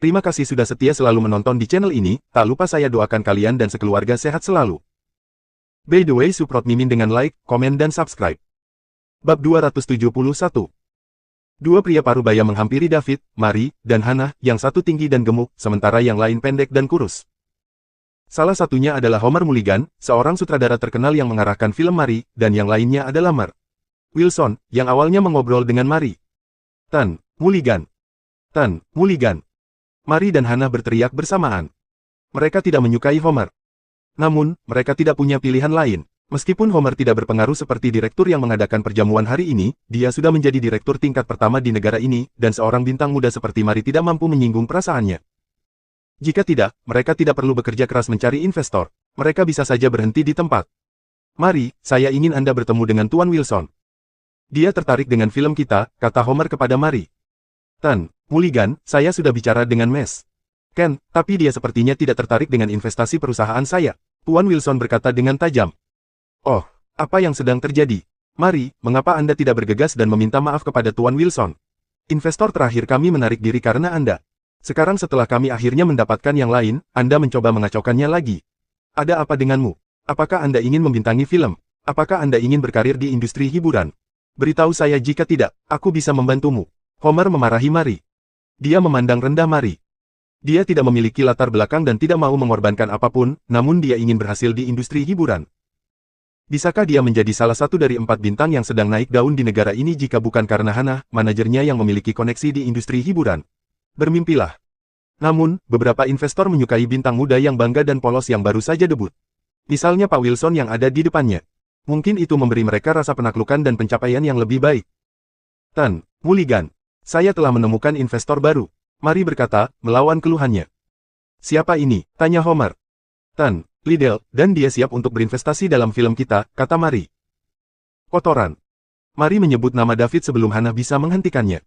Terima kasih sudah setia selalu menonton di channel ini, tak lupa saya doakan kalian dan sekeluarga sehat selalu. By the way, support Mimin dengan like, komen dan subscribe. Bab 271. Dua pria parubaya menghampiri David, Mary, dan Hannah, yang satu tinggi dan gemuk, sementara yang lain pendek dan kurus. Salah satunya adalah Homer Mulligan, seorang sutradara terkenal yang mengarahkan film Mary, dan yang lainnya adalah Mar Wilson, yang awalnya mengobrol dengan Mary. Tan Mulligan. Tan Mulligan. Mary dan Hannah berteriak bersamaan. Mereka tidak menyukai Homer. Namun, mereka tidak punya pilihan lain. Meskipun Homer tidak berpengaruh seperti direktur yang mengadakan perjamuan hari ini, dia sudah menjadi direktur tingkat pertama di negara ini, dan seorang bintang muda seperti Mary tidak mampu menyinggung perasaannya. Jika tidak, mereka tidak perlu bekerja keras mencari investor. Mereka bisa saja berhenti di tempat. Mary, saya ingin Anda bertemu dengan Tuan Wilson. Dia tertarik dengan film kita, kata Homer kepada Mary. Tan Mulligan, saya sudah bicara dengan Mes Ken, tapi dia sepertinya tidak tertarik dengan investasi perusahaan saya. Tuan Wilson berkata dengan tajam. Oh, apa yang sedang terjadi? Mary, mengapa Anda tidak bergegas dan meminta maaf kepada Tuan Wilson? Investor terakhir kami menarik diri karena Anda. Sekarang setelah kami akhirnya mendapatkan yang lain, Anda mencoba mengacaukannya lagi. Ada apa denganmu? Apakah Anda ingin membintangi film? Apakah Anda ingin berkarir di industri hiburan? Beritahu saya jika tidak, aku bisa membantumu. Homer memarahi Mary. Dia memandang rendah Mary. Dia tidak memiliki latar belakang dan tidak mau mengorbankan apapun, namun dia ingin berhasil di industri hiburan. Bisakah dia menjadi salah satu dari 4 bintang yang sedang naik daun di negara ini jika bukan karena Hannah, manajernya yang memiliki koneksi di industri hiburan? Bermimpilah. Namun, beberapa investor menyukai bintang muda yang bangga dan polos yang baru saja debut. Misalnya Pak Wilson yang ada di depannya. Mungkin itu memberi mereka rasa penaklukan dan pencapaian yang lebih baik. Tan Mulligan. Saya telah menemukan investor baru. Mary berkata, melawan keluhannya. Siapa ini? Tanya Homer. Tan Liddell, dan dia siap untuk berinvestasi dalam film kita, kata Mary. Kotoran. Mary menyebut nama David sebelum Hannah bisa menghentikannya.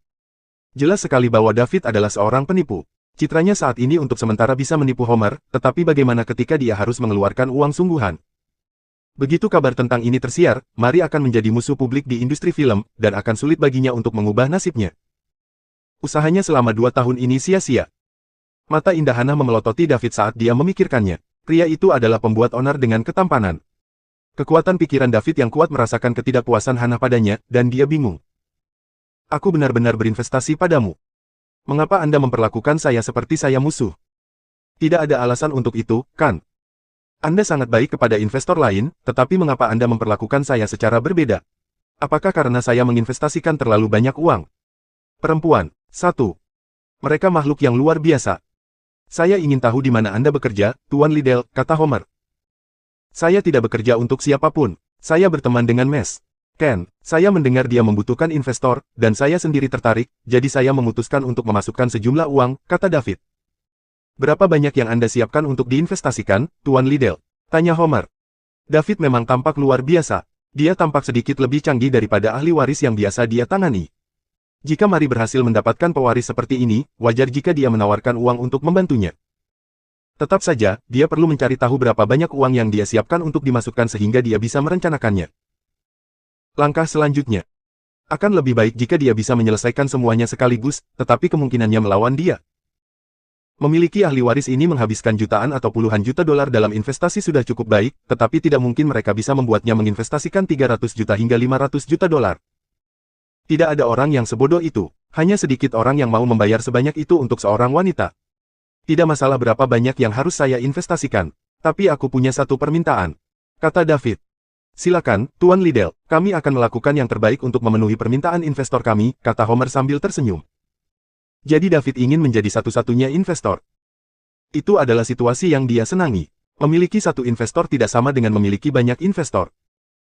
Jelas sekali bahwa David adalah seorang penipu. Citranya saat ini untuk sementara bisa menipu Homer, tetapi bagaimana ketika dia harus mengeluarkan uang sungguhan? Begitu kabar tentang ini tersiar, Mary akan menjadi musuh publik di industri film, dan akan sulit baginya untuk mengubah nasibnya. Usahanya selama 2 tahun ini sia-sia. Mata indah Hannah memelototi David saat dia memikirkannya. Pria itu adalah pembuat onar dengan ketampanan. Kekuatan pikiran David yang kuat merasakan ketidakpuasan Hannah padanya, dan dia bingung. Aku benar-benar berinvestasi padamu. Mengapa Anda memperlakukan saya seperti saya musuh? Tidak ada alasan untuk itu, kan? Anda sangat baik kepada investor lain, tetapi mengapa Anda memperlakukan saya secara berbeda? Apakah karena saya menginvestasikan terlalu banyak uang? Perempuan. 1. Mereka makhluk yang luar biasa. Saya ingin tahu di mana Anda bekerja, Tuan Liddell, kata Homer. Saya tidak bekerja untuk siapapun. Saya berteman dengan Mes Ken. Saya mendengar dia membutuhkan investor, dan saya sendiri tertarik, jadi saya memutuskan untuk memasukkan sejumlah uang, kata David. Berapa banyak yang Anda siapkan untuk diinvestasikan, Tuan Liddell? Tanya Homer. David memang tampak luar biasa. Dia tampak sedikit lebih canggih daripada ahli waris yang biasa dia tangani. Jika Mary berhasil mendapatkan pewaris seperti ini, wajar jika dia menawarkan uang untuk membantunya. Tetap saja, dia perlu mencari tahu berapa banyak uang yang dia siapkan untuk dimasukkan sehingga dia bisa merencanakannya. Langkah selanjutnya. Akan lebih baik jika dia bisa menyelesaikan semuanya sekaligus, tetapi kemungkinannya melawan dia. Memiliki ahli waris ini menghabiskan jutaan atau puluhan juta dolar dalam investasi sudah cukup baik, tetapi tidak mungkin mereka bisa membuatnya menginvestasikan 300 juta hingga 500 juta dolar. Tidak ada orang yang sebodoh itu. Hanya sedikit orang yang mau membayar sebanyak itu untuk seorang wanita. Tidak masalah berapa banyak yang harus saya investasikan. Tapi aku punya satu permintaan. Kata David. Silakan, Tuan Liddell. Kami akan melakukan yang terbaik untuk memenuhi permintaan investor kami, kata Homer sambil tersenyum. Jadi David ingin menjadi satu-satunya investor. Itu adalah situasi yang dia senangi. Memiliki satu investor tidak sama dengan memiliki banyak investor.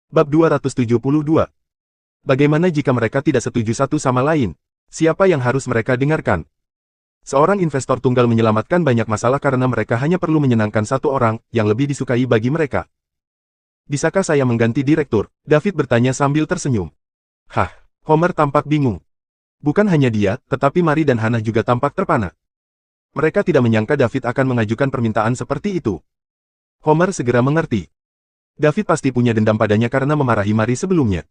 Bab 272. Bagaimana jika mereka tidak setuju satu sama lain? Siapa yang harus mereka dengarkan? Seorang investor tunggal menyelamatkan banyak masalah karena mereka hanya perlu menyenangkan satu orang, yang lebih disukai bagi mereka. Bisakah saya mengganti direktur? David bertanya sambil tersenyum. Hah, Homer tampak bingung. Bukan hanya dia, tetapi Mary dan Hannah juga tampak terpana. Mereka tidak menyangka David akan mengajukan permintaan seperti itu. Homer segera mengerti. David pasti punya dendam padanya karena memarahi Mary sebelumnya.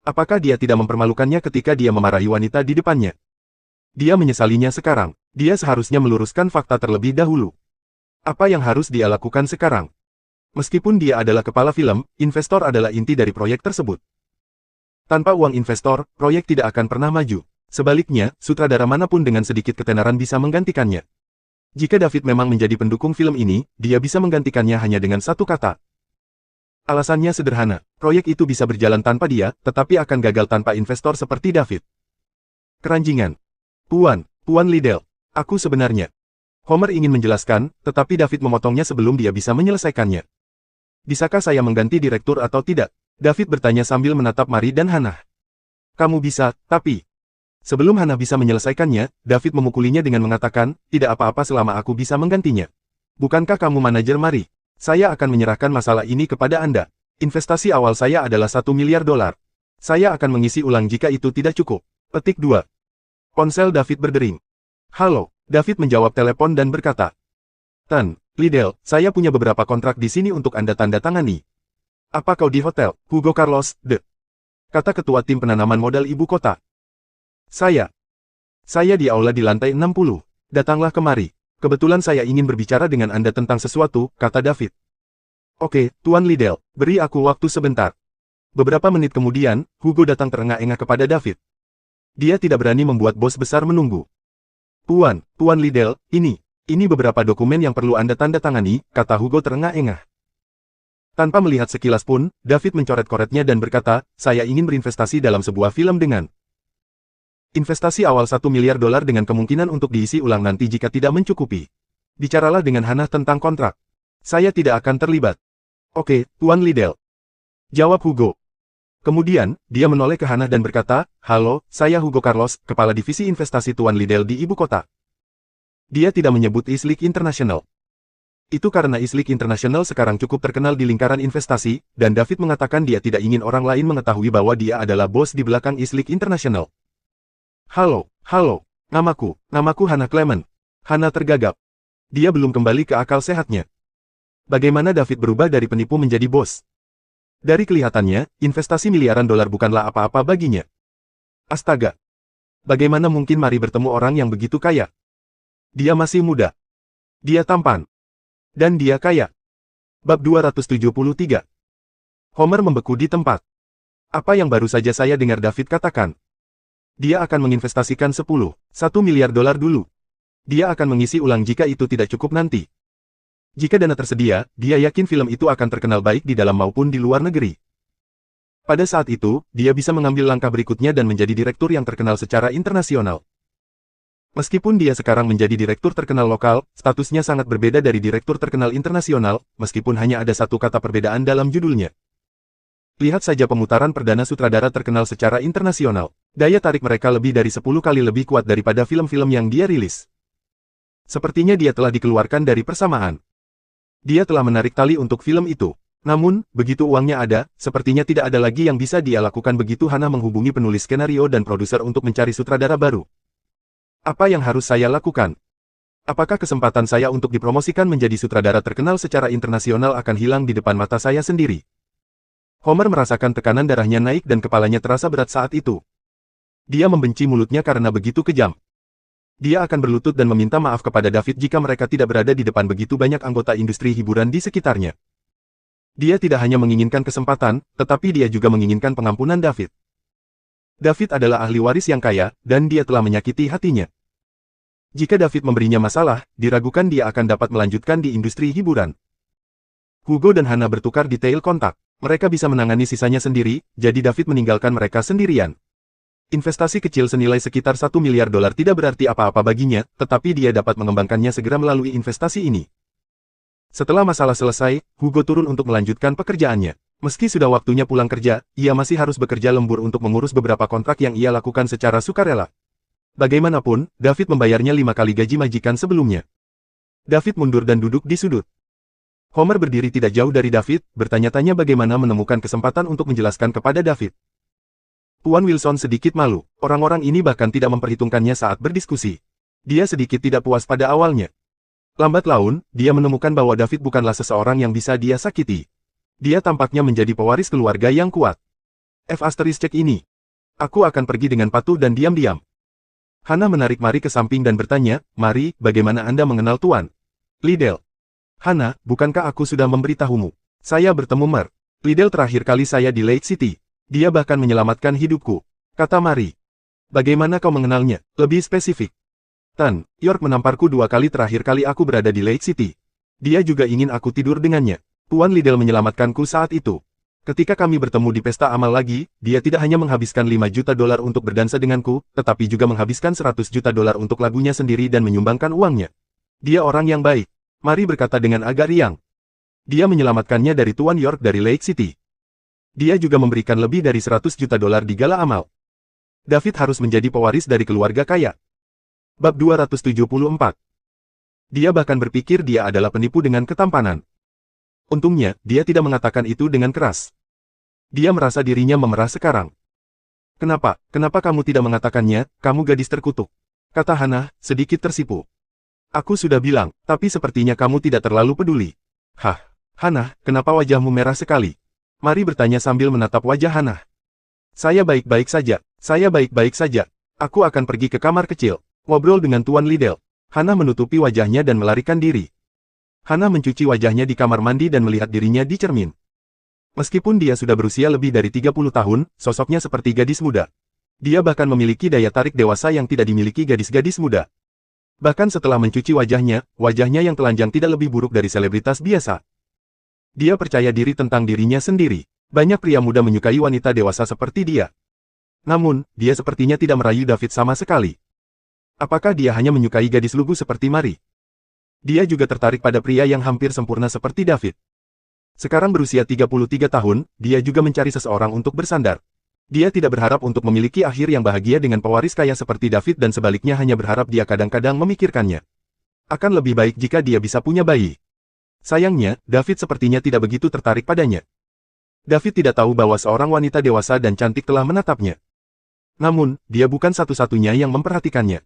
Apakah dia tidak mempermalukannya ketika dia memarahi wanita di depannya? Dia menyesalinya sekarang. Dia seharusnya meluruskan fakta terlebih dahulu. Apa yang harus dia lakukan sekarang? Meskipun dia adalah kepala film, investor adalah inti dari proyek tersebut. Tanpa uang investor, proyek tidak akan pernah maju. Sebaliknya, sutradara manapun dengan sedikit ketenaran bisa menggantikannya. Jika David memang menjadi pendukung film ini, dia bisa menggantikannya hanya dengan satu kata. Alasannya sederhana, proyek itu bisa berjalan tanpa dia, tetapi akan gagal tanpa investor seperti David. Keranjingan. Puan Liddell. Aku sebenarnya. Homer ingin menjelaskan, tetapi David memotongnya sebelum dia bisa menyelesaikannya. Bisakah saya mengganti direktur atau tidak? David bertanya sambil menatap Mary dan Hannah. Kamu bisa, tapi... Sebelum Hannah bisa menyelesaikannya, David memukulinya dengan mengatakan, tidak apa-apa selama aku bisa menggantinya. Bukankah kamu manajer Mary? Saya akan menyerahkan masalah ini kepada Anda. Investasi awal saya adalah $1 miliar. Saya akan mengisi ulang jika itu tidak cukup. Petik 2. Ponsel David berdering. Halo, David menjawab telepon dan berkata. Tan, Liddell, saya punya beberapa kontrak di sini untuk Anda tanda tangani. Apa kau di hotel, Hugo Carlos, kata ketua tim penanaman modal ibu kota. Saya di aula di lantai 60. Datanglah kemari. Kebetulan saya ingin berbicara dengan Anda tentang sesuatu, kata David. Oke, Tuan Liddell, beri aku waktu sebentar. Beberapa menit kemudian, Hugo datang terengah-engah kepada David. Dia tidak berani membuat bos besar menunggu. Tuan Liddell, ini beberapa dokumen yang perlu Anda tanda tangani, kata Hugo terengah-engah. Tanpa melihat sekilas pun, David mencoret-coretnya dan berkata, saya ingin berinvestasi dalam sebuah film dengan investasi awal $1 miliar dengan kemungkinan untuk diisi ulang nanti jika tidak mencukupi. Bicaralah dengan Hannah tentang kontrak. Saya tidak akan terlibat. Oke, Tuan Liddell. Jawab Hugo. Kemudian, dia menoleh ke Hannah dan berkata, halo, saya Hugo Carlos, Kepala Divisi Investasi Tuan Liddell di ibu kota. Dia tidak menyebut Islik International. Itu karena Islik International sekarang cukup terkenal di lingkaran investasi, dan David mengatakan dia tidak ingin orang lain mengetahui bahwa dia adalah bos di belakang Islik International. Halo, namaku Hannah Clement. Hannah tergagap. Dia belum kembali ke akal sehatnya. Bagaimana David berubah dari penipu menjadi bos? Dari kelihatannya, investasi miliaran dolar bukanlah apa-apa baginya. Astaga. Bagaimana mungkin Mary bertemu orang yang begitu kaya? Dia masih muda. Dia tampan. Dan dia kaya. Bab 273. Homer membeku di tempat. Apa yang baru saja saya dengar David katakan? Dia akan menginvestasikan $1 miliar dulu. Dia akan mengisi ulang jika itu tidak cukup nanti. Jika dana tersedia, dia yakin film itu akan terkenal baik di dalam maupun di luar negeri. Pada saat itu, dia bisa mengambil langkah berikutnya dan menjadi direktur yang terkenal secara internasional. Meskipun dia sekarang menjadi direktur terkenal lokal, statusnya sangat berbeda dari direktur terkenal internasional, meskipun hanya ada satu kata perbedaan dalam judulnya. Lihat saja pemutaran perdana sutradara terkenal secara internasional. Daya tarik mereka lebih dari 10 kali lebih kuat daripada film-film yang dia rilis. Sepertinya dia telah dikeluarkan dari persamaan. Dia telah menarik tali untuk film itu. Namun, begitu uangnya ada, sepertinya tidak ada lagi yang bisa dia lakukan begitu Hannah menghubungi penulis skenario dan produser untuk mencari sutradara baru. Apa yang harus saya lakukan? Apakah kesempatan saya untuk dipromosikan menjadi sutradara terkenal secara internasional akan hilang di depan mata saya sendiri? Homer merasakan tekanan darahnya naik dan kepalanya terasa berat saat itu. Dia membenci mulutnya karena begitu kejam. Dia akan berlutut dan meminta maaf kepada David jika mereka tidak berada di depan begitu banyak anggota industri hiburan di sekitarnya. Dia tidak hanya menginginkan kesempatan, tetapi dia juga menginginkan pengampunan David. David adalah ahli waris yang kaya, dan dia telah menyakiti hatinya. Jika David memberinya masalah, diragukan dia akan dapat melanjutkan di industri hiburan. Hugo dan Hannah bertukar detail kontak. Mereka bisa menangani sisanya sendiri, jadi David meninggalkan mereka sendirian. Investasi kecil senilai sekitar $1 miliar tidak berarti apa-apa baginya, tetapi dia dapat mengembangkannya segera melalui investasi ini. Setelah masalah selesai, Hugo turun untuk melanjutkan pekerjaannya. Meski sudah waktunya pulang kerja, ia masih harus bekerja lembur untuk mengurus beberapa kontrak yang ia lakukan secara sukarela. Bagaimanapun, David membayarnya 5 kali gaji majikan sebelumnya. David mundur dan duduk di sudut. Homer berdiri tidak jauh dari David, bertanya-tanya bagaimana menemukan kesempatan untuk menjelaskan kepada David. Tuan Wilson sedikit malu, orang-orang ini bahkan tidak memperhitungkannya saat berdiskusi. Dia sedikit tidak puas pada awalnya. Lambat laun, dia menemukan bahwa David bukanlah seseorang yang bisa dia sakiti. Dia tampaknya menjadi pewaris keluarga yang kuat. Cek ini. Aku akan pergi dengan patuh dan diam-diam. Hana menarik Mari ke samping dan bertanya, Mari, bagaimana Anda mengenal Tuan Liddell? Hana, bukankah aku sudah memberitahumu? Saya bertemu Mer. Liddell terakhir kali saya di Lake City. Dia bahkan menyelamatkan hidupku, kata Mari. Bagaimana kau mengenalnya? Lebih spesifik. Tan, York menamparku 2 kali terakhir kali aku berada di Lake City. Dia juga ingin aku tidur dengannya. Tuan Liddell menyelamatkanku saat itu. Ketika kami bertemu di pesta amal lagi, dia tidak hanya menghabiskan $5 juta untuk berdansa denganku, tetapi juga menghabiskan $100 juta untuk lagunya sendiri dan menyumbangkan uangnya. Dia orang yang baik. Mari berkata dengan agak riang. Dia menyelamatkannya dari Tuan York dari Lake City. Dia juga memberikan lebih dari $100 juta di gala amal. David harus menjadi pewaris dari keluarga kaya. Bab 274. Dia bahkan berpikir dia adalah penipu dengan ketampanan. Untungnya, dia tidak mengatakan itu dengan keras. Dia merasa dirinya memerah sekarang. Kenapa kamu tidak mengatakannya, kamu gadis terkutuk? Kata Hana, sedikit tersipu. Aku sudah bilang, tapi sepertinya kamu tidak terlalu peduli. Hah, Hana, kenapa wajahmu merah sekali? Mari bertanya sambil menatap wajah Hana. Saya baik-baik saja. Aku akan pergi ke kamar kecil, ngobrol dengan Tuan Liddell. Hana menutupi wajahnya dan melarikan diri. Hana mencuci wajahnya di kamar mandi dan melihat dirinya di cermin. Meskipun dia sudah berusia lebih dari 30 tahun, sosoknya seperti gadis muda. Dia bahkan memiliki daya tarik dewasa yang tidak dimiliki gadis-gadis muda. Bahkan setelah mencuci wajahnya yang telanjang tidak lebih buruk dari selebritas biasa. Dia percaya diri tentang dirinya sendiri. Banyak pria muda menyukai wanita dewasa seperti dia. Namun, dia sepertinya tidak merayu David sama sekali. Apakah dia hanya menyukai gadis lugu seperti Mari? Dia juga tertarik pada pria yang hampir sempurna seperti David. Sekarang berusia 33 tahun, dia juga mencari seseorang untuk bersandar. Dia tidak berharap untuk memiliki akhir yang bahagia dengan pewaris kaya seperti David dan sebaliknya hanya berharap dia kadang-kadang memikirkannya. Akan lebih baik jika dia bisa punya bayi. Sayangnya, David sepertinya tidak begitu tertarik padanya. David tidak tahu bahwa seorang wanita dewasa dan cantik telah menatapnya. Namun, dia bukan satu-satunya yang memperhatikannya.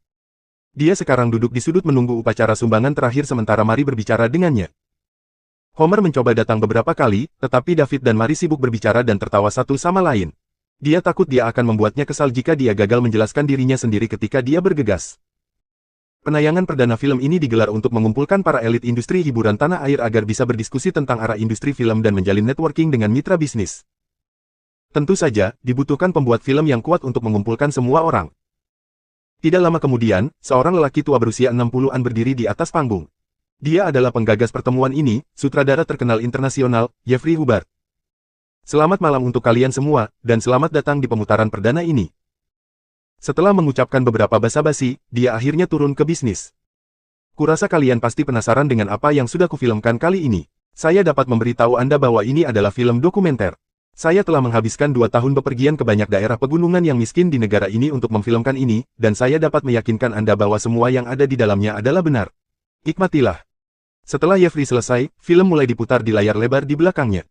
Dia sekarang duduk di sudut menunggu upacara sumbangan terakhir sementara Mari berbicara dengannya. Homer mencoba datang beberapa kali, tetapi David dan Mari sibuk berbicara dan tertawa satu sama lain. Dia takut dia akan membuatnya kesal jika dia gagal menjelaskan dirinya sendiri ketika dia bergegas. Penayangan perdana film ini digelar untuk mengumpulkan para elit industri hiburan tanah air agar bisa berdiskusi tentang arah industri film dan menjalin networking dengan mitra bisnis. Tentu saja, dibutuhkan pembuat film yang kuat untuk mengumpulkan semua orang. Tidak lama kemudian, seorang lelaki tua berusia 60-an berdiri di atas panggung. Dia adalah penggagas pertemuan ini, sutradara terkenal internasional, Jeffrey Hubbard. Selamat malam untuk kalian semua, dan selamat datang di pemutaran perdana ini. Setelah mengucapkan beberapa basa-basi, dia akhirnya turun ke bisnis. Kurasa kalian pasti penasaran dengan apa yang sudah kufilmkan kali ini. Saya dapat memberitahu Anda bahwa ini adalah film dokumenter. Saya telah menghabiskan 2 tahun bepergian ke banyak daerah pegunungan yang miskin di negara ini untuk memfilmkan ini, dan saya dapat meyakinkan Anda bahwa semua yang ada di dalamnya adalah benar. Nikmatilah. Setelah Jeffrey selesai, film mulai diputar di layar lebar di belakangnya.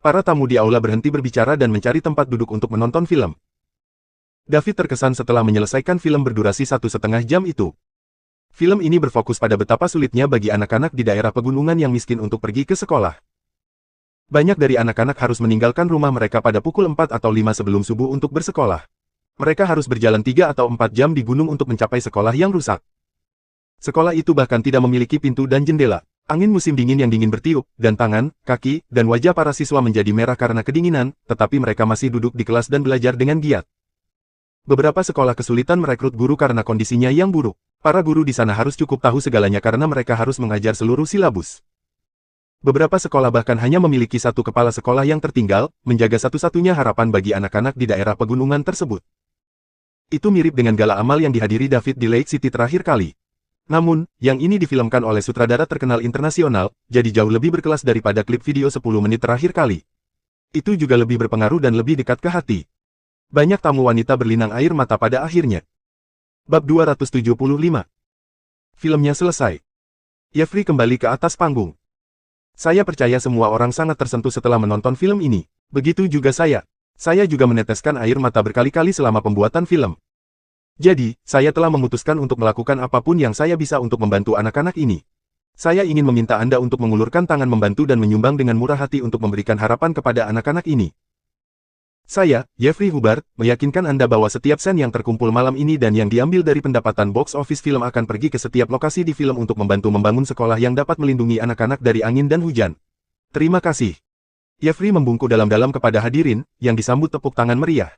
Para tamu di aula berhenti berbicara dan mencari tempat duduk untuk menonton film. David terkesan setelah menyelesaikan film berdurasi 1,5 jam itu. Film ini berfokus pada betapa sulitnya bagi anak-anak di daerah pegunungan yang miskin untuk pergi ke sekolah. Banyak dari anak-anak harus meninggalkan rumah mereka pada pukul 4 atau 5 sebelum subuh untuk bersekolah. Mereka harus berjalan 3 atau 4 jam di gunung untuk mencapai sekolah yang rusak. Sekolah itu bahkan tidak memiliki pintu dan jendela. Angin musim dingin yang dingin bertiup, dan tangan, kaki, dan wajah para siswa menjadi merah karena kedinginan, tetapi mereka masih duduk di kelas dan belajar dengan giat. Beberapa sekolah kesulitan merekrut guru karena kondisinya yang buruk. Para guru di sana harus cukup tahu segalanya karena mereka harus mengajar seluruh silabus. Beberapa sekolah bahkan hanya memiliki satu kepala sekolah yang tertinggal, menjaga satu-satunya harapan bagi anak-anak di daerah pegunungan tersebut. Itu mirip dengan gala amal yang dihadiri David di Lake City terakhir kali. Namun, yang ini difilmkan oleh sutradara terkenal internasional, jadi jauh lebih berkelas daripada klip video 10 menit terakhir kali. Itu juga lebih berpengaruh dan lebih dekat ke hati. Banyak tamu wanita berlinang air mata pada akhirnya. Bab 275. Filmnya selesai. Jeffrey kembali ke atas panggung. Saya percaya semua orang sangat tersentuh setelah menonton film ini. Begitu juga saya. Saya juga meneteskan air mata berkali-kali selama pembuatan film. Jadi, saya telah memutuskan untuk melakukan apapun yang saya bisa untuk membantu anak-anak ini. Saya ingin meminta Anda untuk mengulurkan tangan membantu dan menyumbang dengan murah hati untuk memberikan harapan kepada anak-anak ini. Saya, Jeffrey Hubbard, meyakinkan Anda bahwa setiap sen yang terkumpul malam ini dan yang diambil dari pendapatan box office film akan pergi ke setiap lokasi di film untuk membantu membangun sekolah yang dapat melindungi anak-anak dari angin dan hujan. Terima kasih. Jeffrey membungkuk dalam-dalam kepada hadirin, yang disambut tepuk tangan meriah.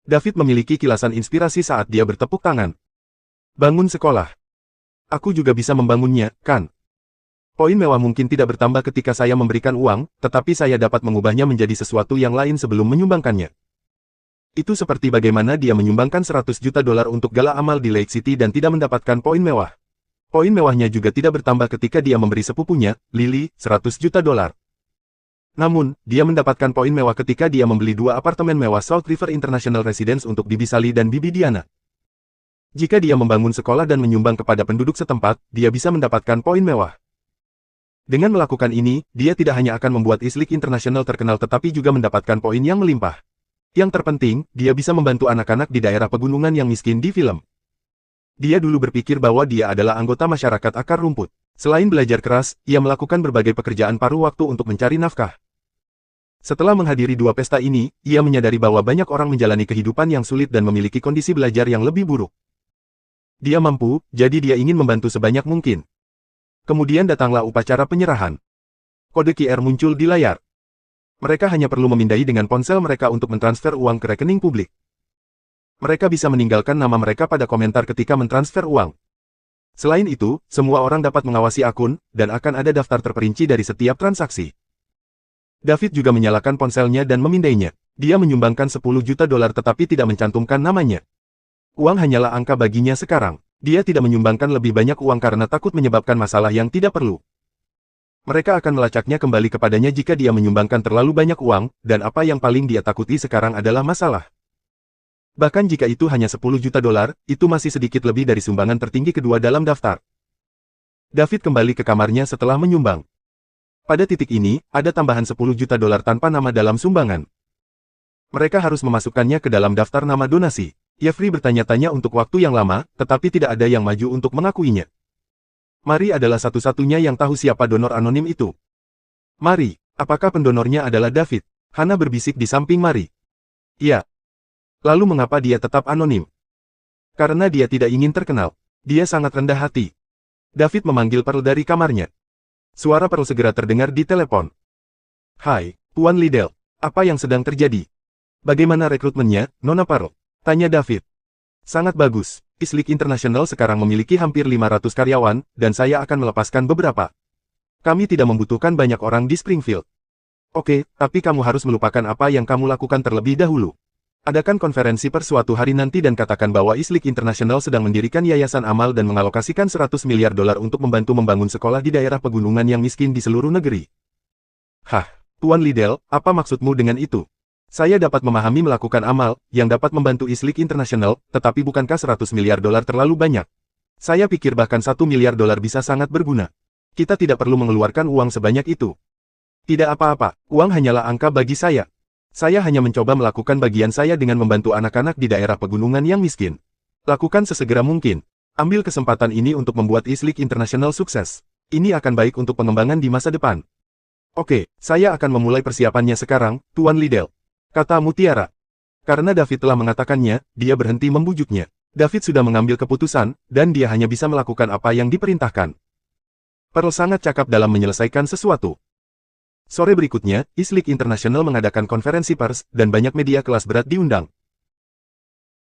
David memiliki kilasan inspirasi saat dia bertepuk tangan. Bangun sekolah. Aku juga bisa membangunnya, kan? Poin mewah mungkin tidak bertambah ketika saya memberikan uang, tetapi saya dapat mengubahnya menjadi sesuatu yang lain sebelum menyumbangkannya. Itu seperti bagaimana dia menyumbangkan $100 juta untuk gala amal di Lake City dan tidak mendapatkan poin mewah. Poin mewahnya juga tidak bertambah ketika dia memberi sepupunya, Lily, $100 juta. Namun, dia mendapatkan poin mewah ketika dia membeli 2 apartemen mewah Salt River International Residence untuk Bibi Sally dan Bibi Diana. Jika dia membangun sekolah dan menyumbang kepada penduduk setempat, dia bisa mendapatkan poin mewah. Dengan melakukan ini, dia tidak hanya akan membuat Eastleigh International terkenal tetapi juga mendapatkan poin yang melimpah. Yang terpenting, dia bisa membantu anak-anak di daerah pegunungan yang miskin di film. Dia dulu berpikir bahwa dia adalah anggota masyarakat akar rumput. Selain belajar keras, ia melakukan berbagai pekerjaan paruh waktu untuk mencari nafkah. Setelah menghadiri 2 pesta ini, ia menyadari bahwa banyak orang menjalani kehidupan yang sulit dan memiliki kondisi belajar yang lebih buruk. Dia mampu, jadi dia ingin membantu sebanyak mungkin. Kemudian datanglah upacara penyerahan. Kode QR muncul di layar. Mereka hanya perlu memindai dengan ponsel mereka untuk mentransfer uang ke rekening publik. Mereka bisa meninggalkan nama mereka pada komentar ketika mentransfer uang. Selain itu, semua orang dapat mengawasi akun, dan akan ada daftar terperinci dari setiap transaksi. David juga menyalakan ponselnya dan memindainya. Dia menyumbangkan $10 juta tetapi tidak mencantumkan namanya. Uang hanyalah angka baginya sekarang. Dia tidak menyumbangkan lebih banyak uang karena takut menyebabkan masalah yang tidak perlu. Mereka akan melacaknya kembali kepadanya jika dia menyumbangkan terlalu banyak uang, dan apa yang paling dia takuti sekarang adalah masalah. Bahkan jika itu hanya $10 juta, itu masih sedikit lebih dari sumbangan tertinggi kedua dalam daftar. David kembali ke kamarnya setelah menyumbang. Pada titik ini, ada tambahan $10 juta tanpa nama dalam sumbangan. Mereka harus memasukkannya ke dalam daftar nama donasi. Jeffrey bertanya-tanya untuk waktu yang lama, tetapi tidak ada yang maju untuk mengakuinya. Mary adalah satu-satunya yang tahu siapa donor anonim itu. Mary, apakah pendonornya adalah David? Hannah berbisik di samping Mary. Iya. Lalu mengapa dia tetap anonim? Karena dia tidak ingin terkenal. Dia sangat rendah hati. David memanggil Pearl dari kamarnya. Suara Pearl segera terdengar di telepon. Hai, Tuan Liddell. Apa yang sedang terjadi? Bagaimana rekrutmennya, Nona Pearl? Tanya David. Sangat bagus. Eastleigh International sekarang memiliki hampir 500 karyawan, dan saya akan melepaskan beberapa. Kami tidak membutuhkan banyak orang di Springfield. Oke, tapi kamu harus melupakan apa yang kamu lakukan terlebih dahulu. Adakan konferensi per suatu hari nanti dan katakan bahwa Eastleigh International sedang mendirikan yayasan amal dan mengalokasikan $100 miliar untuk membantu membangun sekolah di daerah pegunungan yang miskin di seluruh negeri. Hah, Tuan Liddell, apa maksudmu dengan itu? Saya dapat memahami melakukan amal, yang dapat membantu Eastleigh International, tetapi bukankah $100 miliar terlalu banyak? Saya pikir bahkan $1 miliar bisa sangat berguna. Kita tidak perlu mengeluarkan uang sebanyak itu. Tidak apa-apa, uang hanyalah angka bagi saya. Saya hanya mencoba melakukan bagian saya dengan membantu anak-anak di daerah pegunungan yang miskin. Lakukan sesegera mungkin. Ambil kesempatan ini untuk membuat Eastleigh International sukses. Ini akan baik untuk pengembangan di masa depan. Oke, saya akan memulai persiapannya sekarang, Tuan Liddell. Kata Mutiara. Karena David telah mengatakannya, dia berhenti membujuknya. David sudah mengambil keputusan, dan dia hanya bisa melakukan apa yang diperintahkan. Pearl sangat cakap dalam menyelesaikan sesuatu. Sore berikutnya, Eastleigh International mengadakan konferensi pers, dan banyak media kelas berat diundang.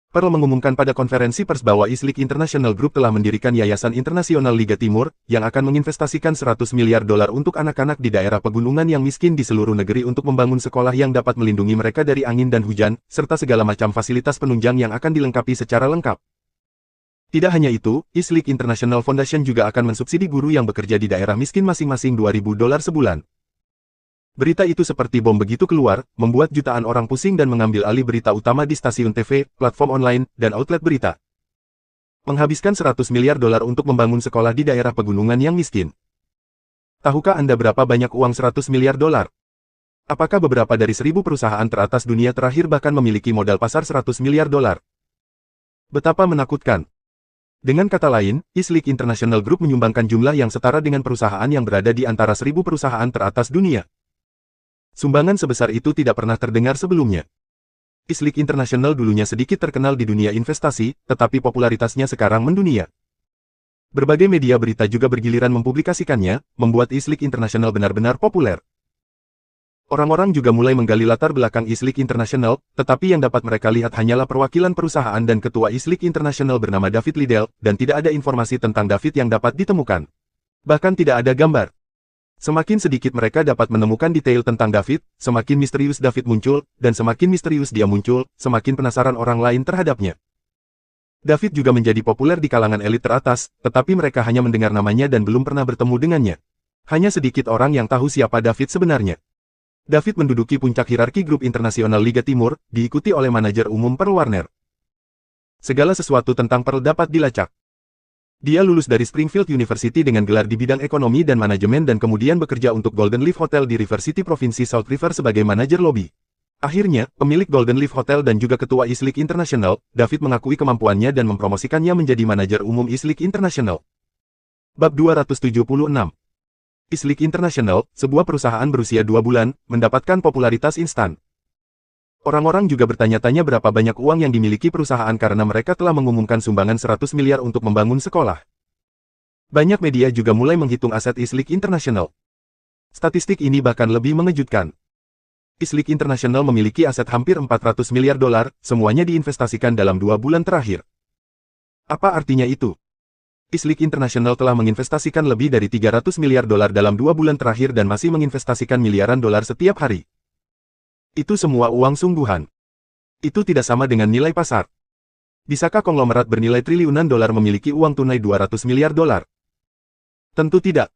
Pearl mengumumkan pada konferensi pers bahwa Eastleigh International Group telah mendirikan Yayasan Internasional Liga Timur, yang akan menginvestasikan $100 miliar untuk anak-anak di daerah pegunungan yang miskin di seluruh negeri untuk membangun sekolah yang dapat melindungi mereka dari angin dan hujan, serta segala macam fasilitas penunjang yang akan dilengkapi secara lengkap. Tidak hanya itu, Eastleigh International Foundation juga akan mensubsidi guru yang bekerja di daerah miskin masing-masing $2.000 sebulan. Berita itu seperti bom begitu keluar, membuat jutaan orang pusing dan mengambil alih berita utama di stasiun TV, platform online, dan outlet berita. Menghabiskan $100 miliar untuk membangun sekolah di daerah pegunungan yang miskin. Tahukah Anda berapa banyak uang $100 miliar? Apakah beberapa dari 1.000 perusahaan teratas dunia terakhir bahkan memiliki modal pasar $100 miliar? Betapa menakutkan. Dengan kata lain, Eastleigh International Group menyumbangkan jumlah yang setara dengan perusahaan yang berada di antara 1.000 perusahaan teratas dunia. Sumbangan sebesar itu tidak pernah terdengar sebelumnya. Islik International dulunya sedikit terkenal di dunia investasi, tetapi popularitasnya sekarang mendunia. Berbagai media berita juga bergiliran mempublikasikannya, membuat Islik International benar-benar populer. Orang-orang juga mulai menggali latar belakang Islik International, tetapi yang dapat mereka lihat hanyalah perwakilan perusahaan dan ketua Islik International bernama David Liddell, dan tidak ada informasi tentang David yang dapat ditemukan. Bahkan tidak ada gambar. Semakin sedikit mereka dapat menemukan detail tentang David, semakin misterius David muncul, dan semakin misterius dia muncul, semakin penasaran orang lain terhadapnya. David juga menjadi populer di kalangan elit teratas, tetapi mereka hanya mendengar namanya dan belum pernah bertemu dengannya. Hanya sedikit orang yang tahu siapa David sebenarnya. David menduduki puncak hierarki grup internasional Liga Timur, diikuti oleh manajer umum Pearl Warner. Segala sesuatu tentang Pearl dapat dilacak. Dia lulus dari Springfield University dengan gelar di bidang ekonomi dan manajemen dan kemudian bekerja untuk Golden Leaf Hotel di River City Provinsi South River sebagai manajer lobi. Akhirnya, pemilik Golden Leaf Hotel dan juga ketua Islik International, David mengakui kemampuannya dan mempromosikannya menjadi manajer umum Islik International. Bab 276. Islik International, sebuah perusahaan berusia 2 bulan, mendapatkan popularitas instan. Orang-orang juga bertanya-tanya berapa banyak uang yang dimiliki perusahaan karena mereka telah mengumumkan sumbangan 100 miliar untuk membangun sekolah. Banyak media juga mulai menghitung aset Islik International. Statistik ini bahkan lebih mengejutkan. Islik International memiliki aset hampir 400 miliar dolar, semuanya diinvestasikan dalam 2 bulan terakhir. Apa artinya itu? Islik International telah menginvestasikan lebih dari 300 miliar dolar dalam 2 bulan terakhir dan masih menginvestasikan miliaran dolar setiap hari. Itu semua uang sungguhan. Itu tidak sama dengan nilai pasar. Bisakah konglomerat bernilai triliunan dolar memiliki uang tunai 200 miliar dolar? Tentu tidak.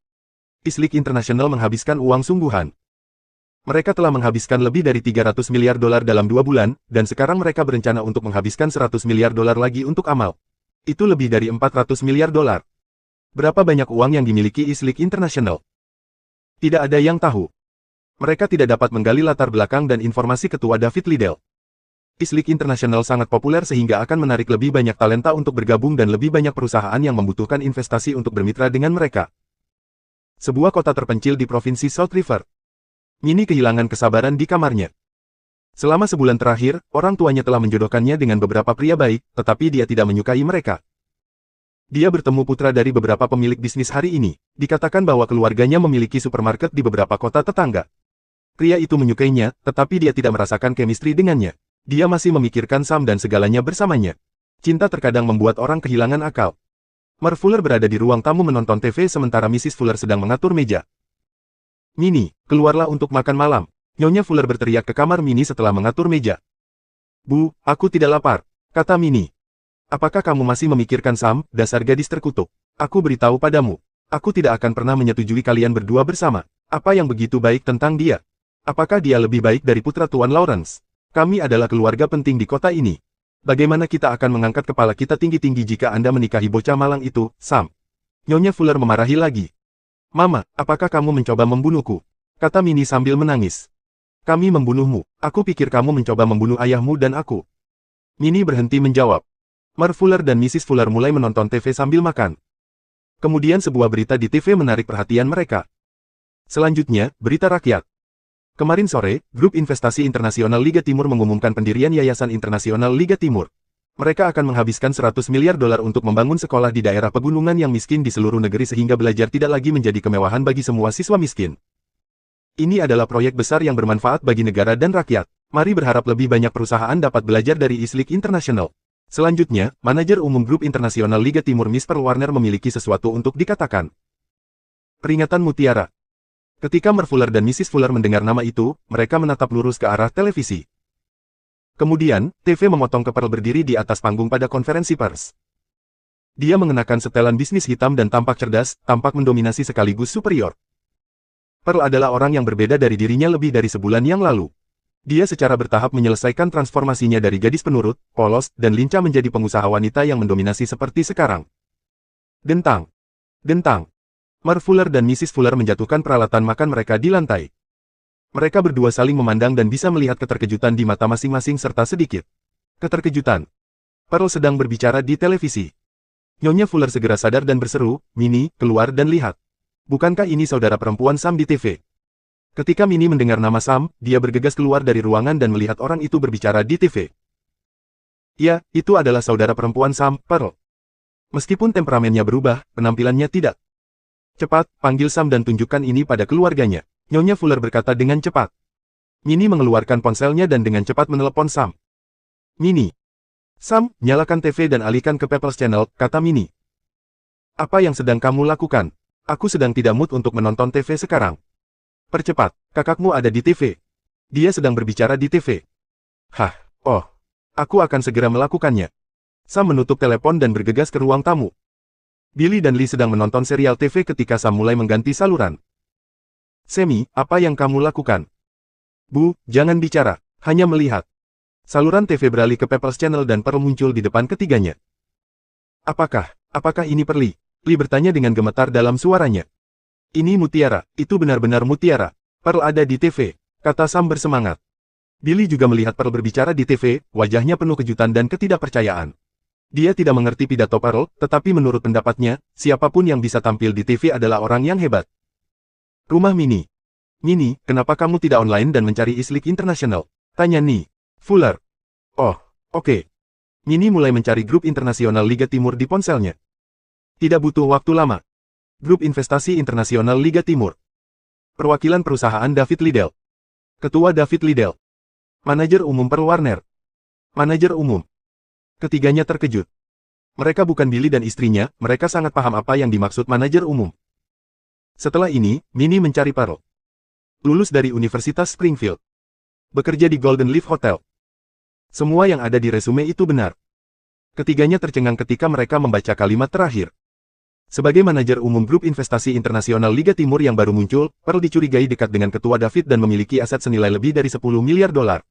Islik International menghabiskan uang sungguhan. Mereka telah menghabiskan lebih dari 300 miliar dolar dalam 2 bulan, dan sekarang mereka berencana untuk menghabiskan 100 miliar dolar lagi untuk amal. Itu lebih dari 400 miliar dolar. Berapa banyak uang yang dimiliki Islik International? Tidak ada yang tahu. Mereka tidak dapat menggali latar belakang dan informasi ketua David Liddell. Islik International sangat populer sehingga akan menarik lebih banyak talenta untuk bergabung dan lebih banyak perusahaan yang membutuhkan investasi untuk bermitra dengan mereka. Sebuah kota terpencil di Provinsi South River. Minnie kehilangan kesabaran di kamarnya. Selama sebulan terakhir, orang tuanya telah menjodohkannya dengan beberapa pria baik, tetapi dia tidak menyukai mereka. Dia bertemu putra dari beberapa pemilik bisnis hari ini. Dikatakan bahwa keluarganya memiliki supermarket di beberapa kota tetangga. Pria itu menyukainya, tetapi dia tidak merasakan chemistry dengannya. Dia masih memikirkan Sam dan segalanya bersamanya. Cinta terkadang membuat orang kehilangan akal. Mar Fuller berada di ruang tamu menonton TV sementara Mrs. Fuller sedang mengatur meja. Minnie, keluarlah untuk makan malam. Nyonya Fuller berteriak ke kamar Minnie setelah mengatur meja. Bu, aku tidak lapar, kata Minnie. Apakah kamu masih memikirkan Sam, dasar gadis terkutuk? Aku beritahu padamu, aku tidak akan pernah menyetujui kalian berdua bersama. Apa yang begitu baik tentang dia? Apakah dia lebih baik dari putra Tuan Lawrence? Kami adalah keluarga penting di kota ini. Bagaimana kita akan mengangkat kepala kita tinggi-tinggi jika Anda menikahi bocah malang itu, Sam? Nyonya Fuller memarahi lagi. Mama, apakah kamu mencoba membunuhku? Kata Minnie sambil menangis. Kami membunuhmu. Aku pikir kamu mencoba membunuh ayahmu dan aku. Minnie berhenti menjawab. Mar Fuller dan Mrs. Fuller mulai menonton TV sambil makan. Kemudian sebuah berita di TV menarik perhatian mereka. Selanjutnya, berita rakyat. Kemarin sore, Grup Investasi Internasional Liga Timur mengumumkan pendirian Yayasan Internasional Liga Timur. Mereka akan menghabiskan 100 miliar dolar untuk membangun sekolah di daerah pegunungan yang miskin di seluruh negeri sehingga belajar tidak lagi menjadi kemewahan bagi semua siswa miskin. Ini adalah proyek besar yang bermanfaat bagi negara dan rakyat. Mari berharap lebih banyak perusahaan dapat belajar dari Islik International. Selanjutnya, manajer umum Grup Internasional Liga Timur Miss Pearl Warner memiliki sesuatu untuk dikatakan. Peringatan Mutiara. Ketika Mar Fuller dan Mrs. Fuller mendengar nama itu, mereka menatap lurus ke arah televisi. Kemudian, TV memotong ke Pearl berdiri di atas panggung pada konferensi pers. Dia mengenakan setelan bisnis hitam dan tampak cerdas, tampak mendominasi sekaligus superior. Pearl adalah orang yang berbeda dari dirinya lebih dari sebulan yang lalu. Dia secara bertahap menyelesaikan transformasinya dari gadis penurut, polos, dan lincah menjadi pengusaha wanita yang mendominasi seperti sekarang. Dentang. Dentang. Mar Fuller dan Mrs. Fuller menjatuhkan peralatan makan mereka di lantai. Mereka berdua saling memandang dan bisa melihat keterkejutan di mata masing-masing serta sedikit keterkejutan. Pearl sedang berbicara di televisi. Nyonya Fuller segera sadar dan berseru, Minnie, keluar dan lihat. Bukankah ini saudara perempuan Sam di TV? Ketika Minnie mendengar nama Sam, dia bergegas keluar dari ruangan dan melihat orang itu berbicara di TV. Ya, itu adalah saudara perempuan Sam, Pearl. Meskipun temperamennya berubah, penampilannya tidak. Cepat, panggil Sam dan tunjukkan ini pada keluarganya. Nyonya Fuller berkata dengan cepat. Minnie mengeluarkan ponselnya dan dengan cepat menelepon Sam. Minnie. Sam, nyalakan TV dan alihkan ke People's Channel, kata Minnie. Apa yang sedang kamu lakukan? Aku sedang tidak mood untuk menonton TV sekarang. Percepat, kakakmu ada di TV. Dia sedang berbicara di TV. Hah, oh. Aku akan segera melakukannya. Sam menutup telepon dan bergegas ke ruang tamu. Billy dan Lee sedang menonton serial TV ketika Sam mulai mengganti saluran. Semi, apa yang kamu lakukan? Bu, jangan bicara, hanya melihat. Saluran TV beralih ke People's Channel dan Pearl muncul di depan ketiganya. Apakah ini Pearl? Lee bertanya dengan gemetar dalam suaranya. Ini mutiara, itu benar-benar mutiara. Pearl ada di TV, kata Sam bersemangat. Billy juga melihat Pearl berbicara di TV, wajahnya penuh kejutan dan ketidakpercayaan. Dia tidak mengerti pidato Pearl, tetapi menurut pendapatnya, siapapun yang bisa tampil di TV adalah orang yang hebat. Rumah Minnie. Minnie, kenapa kamu tidak online dan mencari Islik International? Tanya Ni. Fuller. Oh, oke. Minnie mulai mencari grup internasional Liga Timur di ponselnya. Tidak butuh waktu lama. Grup Investasi Internasional Liga Timur. Perwakilan perusahaan David Liddell. Ketua David Liddell. Manajer umum Pearl Warner. Manajer umum. Ketiganya terkejut. Mereka bukan Billy dan istrinya, mereka sangat paham apa yang dimaksud manajer umum. Setelah ini, Minnie mencari Pearl. Lulus dari Universitas Springfield. Bekerja di Golden Leaf Hotel. Semua yang ada di resume itu benar. Ketiganya tercengang ketika mereka membaca kalimat terakhir. Sebagai manajer umum grup investasi internasional Liga Timur yang baru muncul, Pearl dicurigai dekat dengan ketua David dan memiliki aset senilai lebih dari 10 miliar dolar.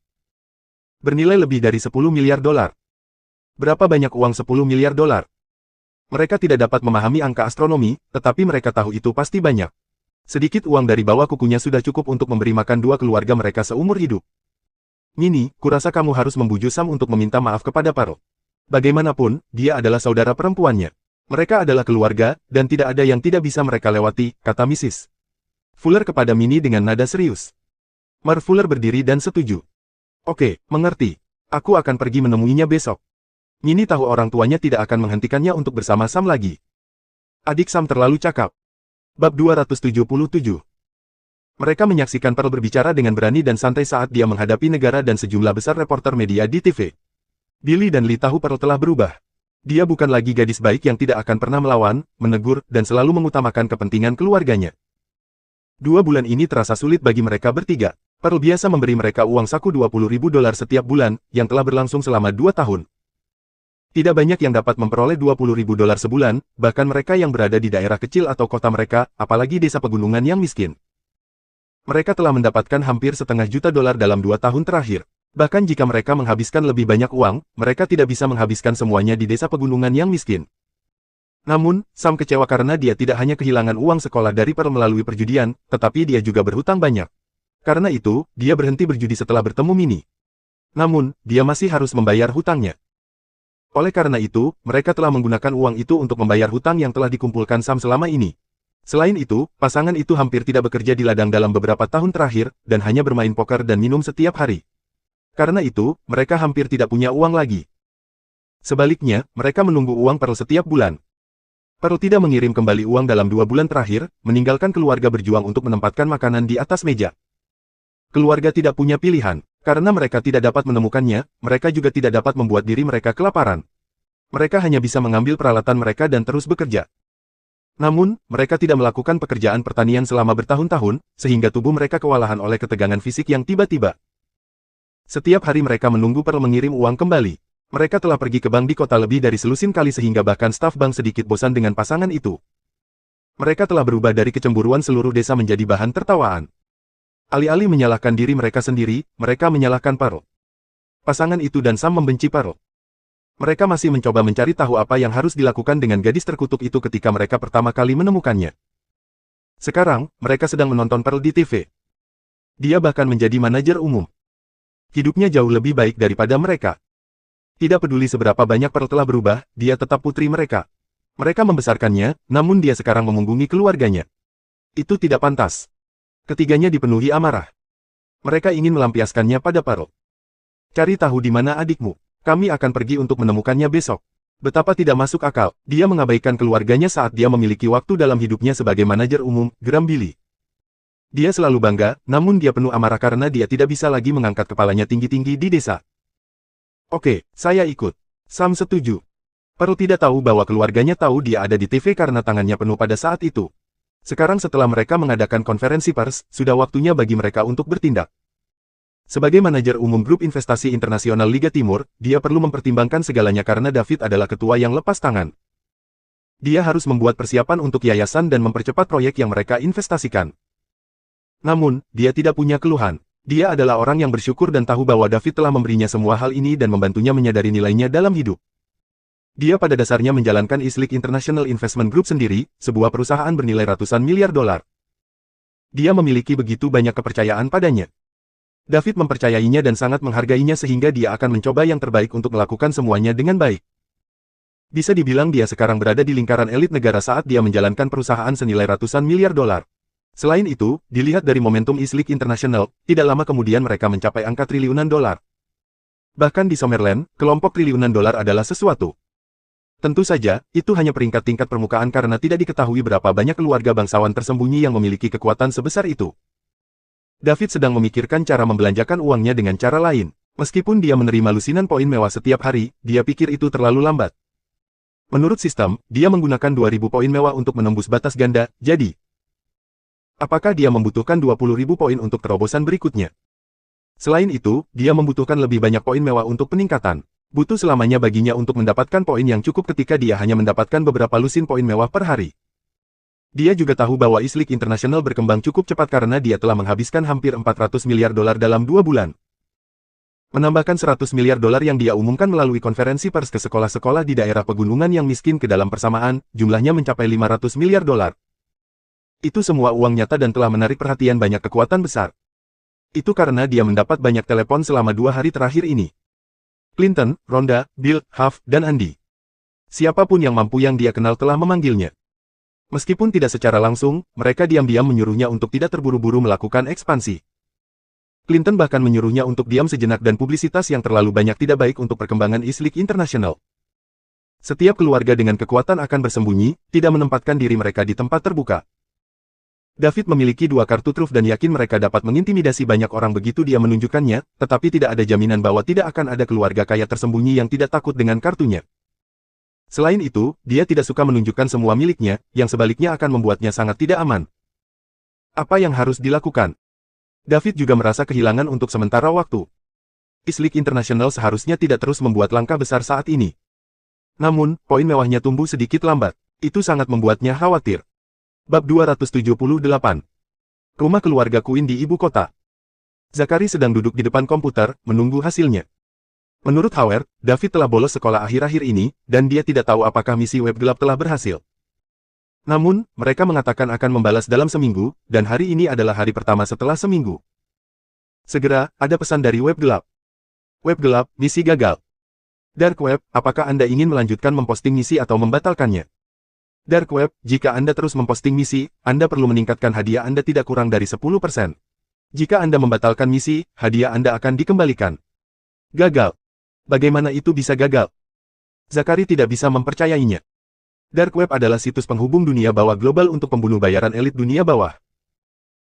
Bernilai lebih dari 10 miliar dolar. Berapa banyak uang 10 miliar dolar? Mereka tidak dapat memahami angka astronomi, tetapi mereka tahu itu pasti banyak. Sedikit uang dari bawah kukunya sudah cukup untuk memberi makan dua keluarga mereka seumur hidup. Minnie, kurasa kamu harus membujuk Sam untuk meminta maaf kepada Pearl. Bagaimanapun, dia adalah saudara perempuannya. Mereka adalah keluarga, dan tidak ada yang tidak bisa mereka lewati, kata Mrs. Fuller kepada Minnie dengan nada serius. Mar Fuller berdiri dan setuju. Oke, mengerti. Aku akan pergi menemuinya besok. Minnie tahu orang tuanya tidak akan menghentikannya untuk bersama Sam lagi. Adik Sam terlalu cakap. Bab 277. Mereka menyaksikan Pearl berbicara dengan berani dan santai saat dia menghadapi negara dan sejumlah besar reporter media di TV. Billy dan Lee tahu Pearl telah berubah. Dia bukan lagi gadis baik yang tidak akan pernah melawan, menegur, dan selalu mengutamakan kepentingan keluarganya. 2 bulan ini terasa sulit bagi mereka bertiga. Pearl biasa memberi mereka uang saku $20.000 setiap bulan, yang telah berlangsung selama 2 tahun. Tidak banyak yang dapat memperoleh $20.000 sebulan, bahkan mereka yang berada di daerah kecil atau kota mereka, apalagi desa pegunungan yang miskin. Mereka telah mendapatkan hampir $500.000 dalam 2 tahun terakhir. Bahkan jika mereka menghabiskan lebih banyak uang, mereka tidak bisa menghabiskan semuanya di desa pegunungan yang miskin. Namun, Sam kecewa karena dia tidak hanya kehilangan uang sekolah dari Pearl melalui perjudian, tetapi dia juga berhutang banyak. Karena itu, dia berhenti berjudi setelah bertemu Minnie. Namun, dia masih harus membayar hutangnya. Oleh karena itu, mereka telah menggunakan uang itu untuk membayar hutang yang telah dikumpulkan Sam selama ini. Selain itu, pasangan itu hampir tidak bekerja di ladang dalam beberapa tahun terakhir, dan hanya bermain poker dan minum setiap hari. Karena itu, mereka hampir tidak punya uang lagi. Sebaliknya, mereka menunggu uang Pearl setiap bulan. Pearl tidak mengirim kembali uang dalam 2 bulan terakhir, meninggalkan keluarga berjuang untuk menempatkan makanan di atas meja. Keluarga tidak punya pilihan. Karena mereka tidak dapat menemukannya, mereka juga tidak dapat membuat diri mereka kelaparan. Mereka hanya bisa mengambil peralatan mereka dan terus bekerja. Namun, mereka tidak melakukan pekerjaan pertanian selama bertahun-tahun, sehingga tubuh mereka kewalahan oleh ketegangan fisik yang tiba-tiba. Setiap hari mereka menunggu Pearl mengirim uang kembali. Mereka telah pergi ke bank di kota lebih dari selusin kali sehingga bahkan staf bank sedikit bosan dengan pasangan itu. Mereka telah berubah dari kecemburuan seluruh desa menjadi bahan tertawaan. Alih-alih menyalahkan diri mereka sendiri, mereka menyalahkan Pearl. Pasangan itu dan Sam membenci Pearl. Mereka masih mencoba mencari tahu apa yang harus dilakukan dengan gadis terkutuk itu ketika mereka pertama kali menemukannya. Sekarang, mereka sedang menonton Pearl di TV. Dia bahkan menjadi manajer umum. Hidupnya jauh lebih baik daripada mereka. Tidak peduli seberapa banyak Pearl telah berubah, dia tetap putri mereka. Mereka membesarkannya, namun dia sekarang memunggungi keluarganya. Itu tidak pantas. Ketiganya dipenuhi amarah. Mereka ingin melampiaskannya pada Pearl. Cari tahu di mana adikmu. Kami akan pergi untuk menemukannya besok. Betapa tidak masuk akal, dia mengabaikan keluarganya saat dia memiliki waktu dalam hidupnya sebagai manajer umum, geram Billy. Dia selalu bangga, namun dia penuh amarah karena dia tidak bisa lagi mengangkat kepalanya tinggi-tinggi di desa. Oke, saya ikut. Sam setuju. Pearl tidak tahu bahwa keluarganya tahu dia ada di TV karena tangannya penuh pada saat itu. Sekarang setelah mereka mengadakan konferensi pers, sudah waktunya bagi mereka untuk bertindak. Sebagai manajer umum grup investasi internasional Liga Timur, dia perlu mempertimbangkan segalanya karena David adalah ketua yang lepas tangan. Dia harus membuat persiapan untuk yayasan dan mempercepat proyek yang mereka investasikan. Namun, dia tidak punya keluhan. Dia adalah orang yang bersyukur dan tahu bahwa David telah memberinya semua hal ini dan membantunya menyadari nilainya dalam hidup. Dia pada dasarnya menjalankan Islik International Investment Group sendiri, sebuah perusahaan bernilai ratusan miliar dolar. Dia memiliki begitu banyak kepercayaan padanya. David mempercayainya dan sangat menghargainya sehingga dia akan mencoba yang terbaik untuk melakukan semuanya dengan baik. Bisa dibilang dia sekarang berada di lingkaran elit negara saat dia menjalankan perusahaan senilai ratusan miliar dolar. Selain itu, dilihat dari momentum Islik International, tidak lama kemudian mereka mencapai angka triliunan dolar. Bahkan di Summerland, kelompok triliunan dolar adalah sesuatu. Tentu saja, itu hanya peringkat tingkat permukaan karena tidak diketahui berapa banyak keluarga bangsawan tersembunyi yang memiliki kekuatan sebesar itu. David sedang memikirkan cara membelanjakan uangnya dengan cara lain. Meskipun dia menerima lusinan poin mewah setiap hari, dia pikir itu terlalu lambat. Menurut sistem, dia menggunakan 2.000 poin mewah untuk menembus batas ganda, jadi apakah dia membutuhkan 20.000 poin untuk terobosan berikutnya? Selain itu, dia membutuhkan lebih banyak poin mewah untuk peningkatan. Butuh selamanya baginya untuk mendapatkan poin yang cukup ketika dia hanya mendapatkan beberapa lusin poin mewah per hari. Dia juga tahu bahwa Islik International berkembang cukup cepat karena dia telah menghabiskan hampir 400 miliar dolar dalam 2 bulan. Menambahkan 100 miliar dolar yang dia umumkan melalui konferensi pers ke sekolah-sekolah di daerah pegunungan yang miskin ke dalam persamaan, jumlahnya mencapai 500 miliar dolar. Itu semua uang nyata dan telah menarik perhatian banyak kekuatan besar. Itu karena dia mendapat banyak telepon selama 2 hari terakhir ini. Clinton, Rhonda, Bill, Huff, dan Andy. Siapapun yang mampu yang dia kenal telah memanggilnya. Meskipun tidak secara langsung, mereka diam-diam menyuruhnya untuk tidak terburu-buru melakukan ekspansi. Clinton bahkan menyuruhnya untuk diam sejenak dan publisitas yang terlalu banyak tidak baik untuk perkembangan Islik International. Setiap keluarga dengan kekuatan akan bersembunyi, tidak menempatkan diri mereka di tempat terbuka. David memiliki 2 kartu truf dan yakin mereka dapat mengintimidasi banyak orang begitu dia menunjukkannya, tetapi tidak ada jaminan bahwa tidak akan ada keluarga kaya tersembunyi yang tidak takut dengan kartunya. Selain itu, dia tidak suka menunjukkan semua miliknya, yang sebaliknya akan membuatnya sangat tidak aman. Apa yang harus dilakukan? David juga merasa kehilangan untuk sementara waktu. Islik International seharusnya tidak terus membuat langkah besar saat ini. Namun, poin mewahnya tumbuh sedikit lambat. Itu sangat membuatnya khawatir. Bab 278. Rumah keluarga Quinn di ibu kota. Zachary sedang duduk di depan komputer, menunggu hasilnya. Menurut Howard, David telah bolos sekolah akhir-akhir ini, dan dia tidak tahu apakah misi web gelap telah berhasil. Namun, mereka mengatakan akan membalas dalam seminggu, dan hari ini adalah hari pertama setelah seminggu. Segera, ada pesan dari web gelap. Web gelap, misi gagal. Dark web, apakah Anda ingin melanjutkan memposting misi atau membatalkannya? Dark web, jika Anda terus memposting misi, Anda perlu meningkatkan hadiah Anda tidak kurang dari 10%. Jika Anda membatalkan misi, hadiah Anda akan dikembalikan. Gagal. Bagaimana itu bisa gagal? Zachary tidak bisa mempercayainya. Dark Web adalah situs penghubung dunia bawah global untuk pembunuh bayaran elit dunia bawah.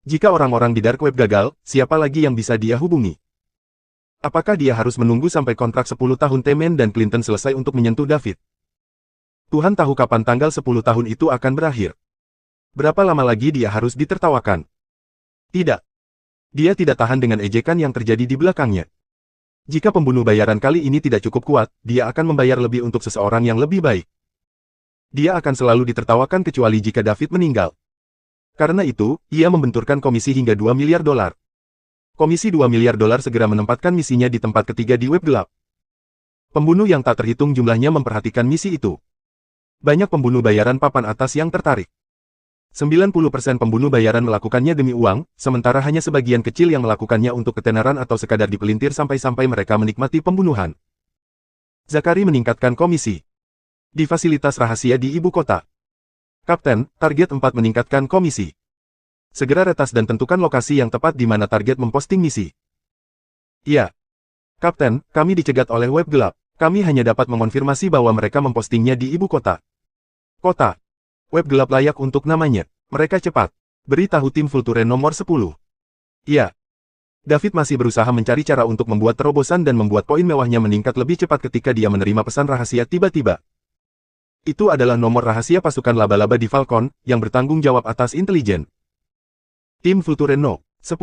Jika orang-orang di Dark Web gagal, siapa lagi yang bisa dia hubungi? Apakah dia harus menunggu sampai kontrak 10 tahun Temen dan Clinton selesai untuk menyentuh David? Tuhan tahu kapan tanggal 10 tahun itu akan berakhir. Berapa lama lagi dia harus ditertawakan? Tidak. Dia tidak tahan dengan ejekan yang terjadi di belakangnya. Jika pembunuh bayaran kali ini tidak cukup kuat, dia akan membayar lebih untuk seseorang yang lebih baik. Dia akan selalu ditertawakan kecuali jika David meninggal. Karena itu, ia membenturkan komisi hingga 2 miliar dolar. Komisi 2 miliar dolar segera menempatkan misinya di tempat ketiga di web gelap. Pembunuh yang tak terhitung jumlahnya memperhatikan misi itu. Banyak pembunuh bayaran papan atas yang tertarik. 90% pembunuh bayaran melakukannya demi uang, sementara hanya sebagian kecil yang melakukannya untuk ketenaran atau sekadar dipelintir sampai-sampai mereka menikmati pembunuhan. Zachary meningkatkan komisi. Di fasilitas rahasia di ibu kota. Kapten, target 4 meningkatkan komisi. Segera retas dan tentukan lokasi yang tepat di mana target memposting misi. Iya. Kapten, kami dicegat oleh web gelap. Kami hanya dapat mengonfirmasi bahwa mereka mempostingnya di ibu kota. Kota. Web gelap layak untuk namanya. Mereka cepat. Beritahu tim Vulture nomor 10. Iya. David masih berusaha mencari cara untuk membuat terobosan dan membuat poin mewahnya meningkat lebih cepat ketika dia menerima pesan rahasia tiba-tiba. Itu adalah nomor rahasia pasukan laba-laba di Falcon, yang bertanggung jawab atas intelijen. Tim Vulture No. 10.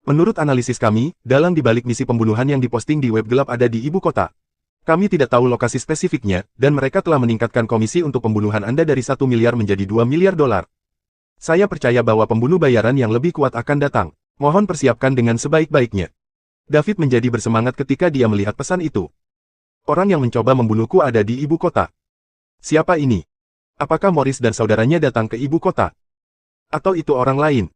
Menurut analisis kami, dalang dibalik misi pembunuhan yang diposting di web gelap ada di ibu kota. Kami tidak tahu lokasi spesifiknya, dan mereka telah meningkatkan komisi untuk pembunuhan Anda dari 1 miliar menjadi 2 miliar dolar. Saya percaya bahwa pembunuh bayaran yang lebih kuat akan datang. Mohon persiapkan dengan sebaik-baiknya. David menjadi bersemangat ketika dia melihat pesan itu. Orang yang mencoba membunuhku ada di ibu kota. Siapa ini? Apakah Morris dan saudaranya datang ke ibu kota? Atau itu orang lain?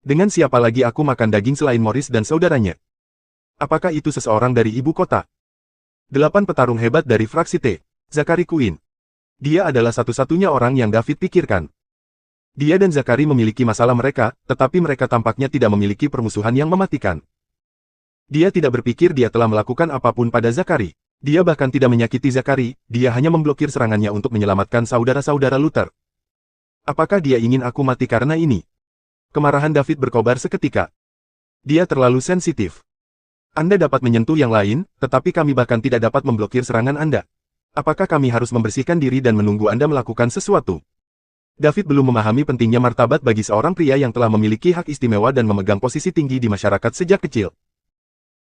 Dengan siapa lagi aku makan daging selain Morris dan saudaranya? Apakah itu seseorang dari ibu kota? 8 petarung hebat dari fraksi T. Zachary Quinn. Dia adalah satu-satunya orang yang David pikirkan. Dia dan Zachary memiliki masalah mereka, tetapi mereka tampaknya tidak memiliki permusuhan yang mematikan. Dia tidak berpikir dia telah melakukan apapun pada Zachary. Dia bahkan tidak menyakiti Zachary, dia hanya memblokir serangannya untuk menyelamatkan saudara-saudara Luther. Apakah dia ingin aku mati karena ini? Kemarahan David berkobar seketika. Dia terlalu sensitif. Anda dapat menyentuh yang lain, tetapi kami bahkan tidak dapat memblokir serangan Anda. Apakah kami harus membersihkan diri dan menunggu Anda melakukan sesuatu? David belum memahami pentingnya martabat bagi seorang pria yang telah memiliki hak istimewa dan memegang posisi tinggi di masyarakat sejak kecil.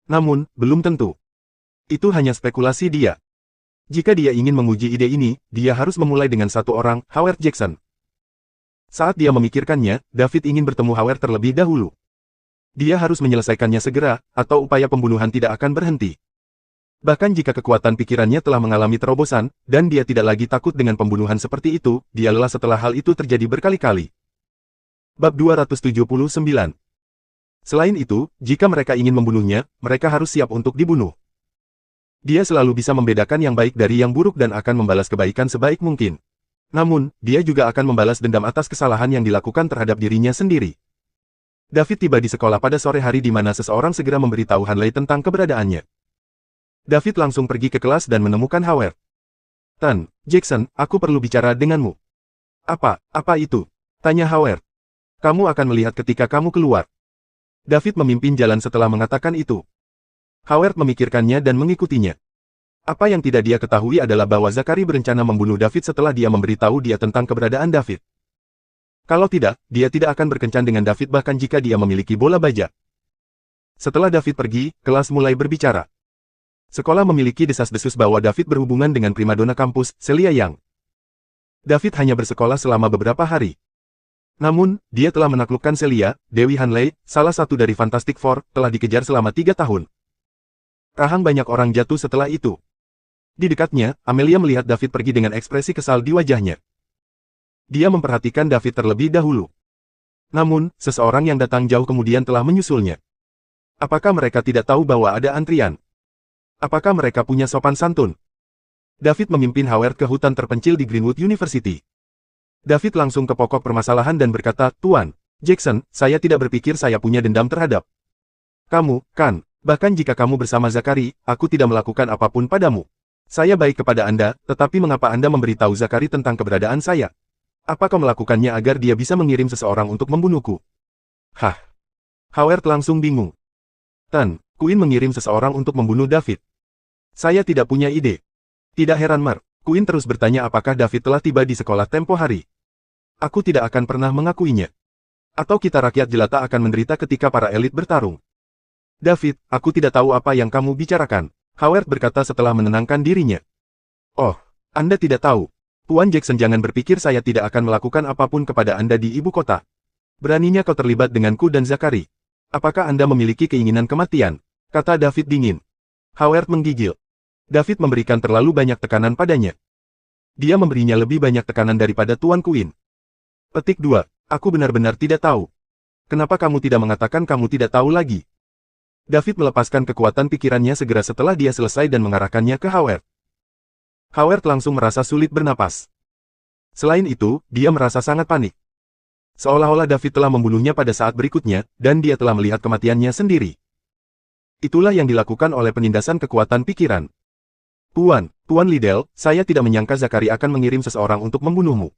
Namun, belum tentu. Itu hanya spekulasi dia. Jika dia ingin menguji ide ini, dia harus memulai dengan satu orang, Howard Jackson. Saat dia memikirkannya, David ingin bertemu Howard terlebih dahulu. Dia harus menyelesaikannya segera, atau upaya pembunuhan tidak akan berhenti. Bahkan jika kekuatan pikirannya telah mengalami terobosan, dan dia tidak lagi takut dengan pembunuhan seperti itu, dia lelah setelah hal itu terjadi berkali-kali. Bab 279. Selain itu, jika mereka ingin membunuhnya, mereka harus siap untuk dibunuh. Dia selalu bisa membedakan yang baik dari yang buruk dan akan membalas kebaikan sebaik mungkin. Namun, dia juga akan membalas dendam atas kesalahan yang dilakukan terhadap dirinya sendiri. David tiba di sekolah pada sore hari di mana seseorang segera memberitahu Hanley tentang keberadaannya. David langsung pergi ke kelas dan menemukan Howard. Tan, Jackson, aku perlu bicara denganmu. Apa itu? Tanya Howard. Kamu akan melihat ketika kamu keluar. David memimpin jalan setelah mengatakan itu. Howard memikirkannya dan mengikutinya. Apa yang tidak dia ketahui adalah bahwa Zachary berencana membunuh David setelah dia memberitahu dia tentang keberadaan David. Kalau tidak, dia tidak akan berkencan dengan David bahkan jika dia memiliki bola baja. Setelah David pergi, kelas mulai berbicara. Sekolah memiliki desas-desus bahwa David berhubungan dengan primadona kampus, Celia Young. David hanya bersekolah selama beberapa hari. Namun, dia telah menaklukkan Celia, Dewi Hanley, salah satu dari Fantastic Four, telah dikejar selama 3 tahun. Rahang banyak orang jatuh setelah itu. Di dekatnya, Amelia melihat David pergi dengan ekspresi kesal di wajahnya. Dia memperhatikan David terlebih dahulu. Namun, seseorang yang datang jauh kemudian telah menyusulnya. Apakah mereka tidak tahu bahwa ada antrian? Apakah mereka punya sopan santun? David memimpin Howard ke hutan terpencil di Greenwood University. David langsung ke pokok permasalahan dan berkata, Tuan Jackson, saya tidak berpikir saya punya dendam terhadap kamu, kan? Bahkan jika kamu bersama Zachary, aku tidak melakukan apapun padamu. Saya baik kepada Anda, tetapi mengapa Anda memberitahu Zachary tentang keberadaan saya? Apa kau melakukannya agar dia bisa mengirim seseorang untuk membunuhku? Hah? Howard langsung bingung. Tan, Quinn mengirim seseorang untuk membunuh David. Saya tidak punya ide. Tidak heran Mar, Quinn terus bertanya apakah David telah tiba di sekolah tempo hari. Aku tidak akan pernah mengakuinya. Atau kita rakyat jelata akan menderita ketika para elit bertarung. David, aku tidak tahu apa yang kamu bicarakan, Howard berkata setelah menenangkan dirinya. Oh, Anda tidak tahu. Tuan Jackson, jangan berpikir saya tidak akan melakukan apapun kepada Anda di ibu kota. Beraninya kau terlibat denganku dan Zachary. Apakah Anda memiliki keinginan kematian? Kata David dingin. Howard menggigil. David memberikan terlalu banyak tekanan padanya. Dia memberinya lebih banyak tekanan daripada Tuan Quinn. Petik 2. Aku benar-benar tidak tahu. Kenapa kamu tidak mengatakan kamu tidak tahu lagi? David melepaskan kekuatan pikirannya segera setelah dia selesai dan mengarahkannya ke Howard. Howard langsung merasa sulit bernapas. Selain itu, dia merasa sangat panik. Seolah-olah David telah membunuhnya pada saat berikutnya, dan dia telah melihat kematiannya sendiri. Itulah yang dilakukan oleh penindasan kekuatan pikiran. Tuan Liddell, saya tidak menyangka Zakari akan mengirim seseorang untuk membunuhmu.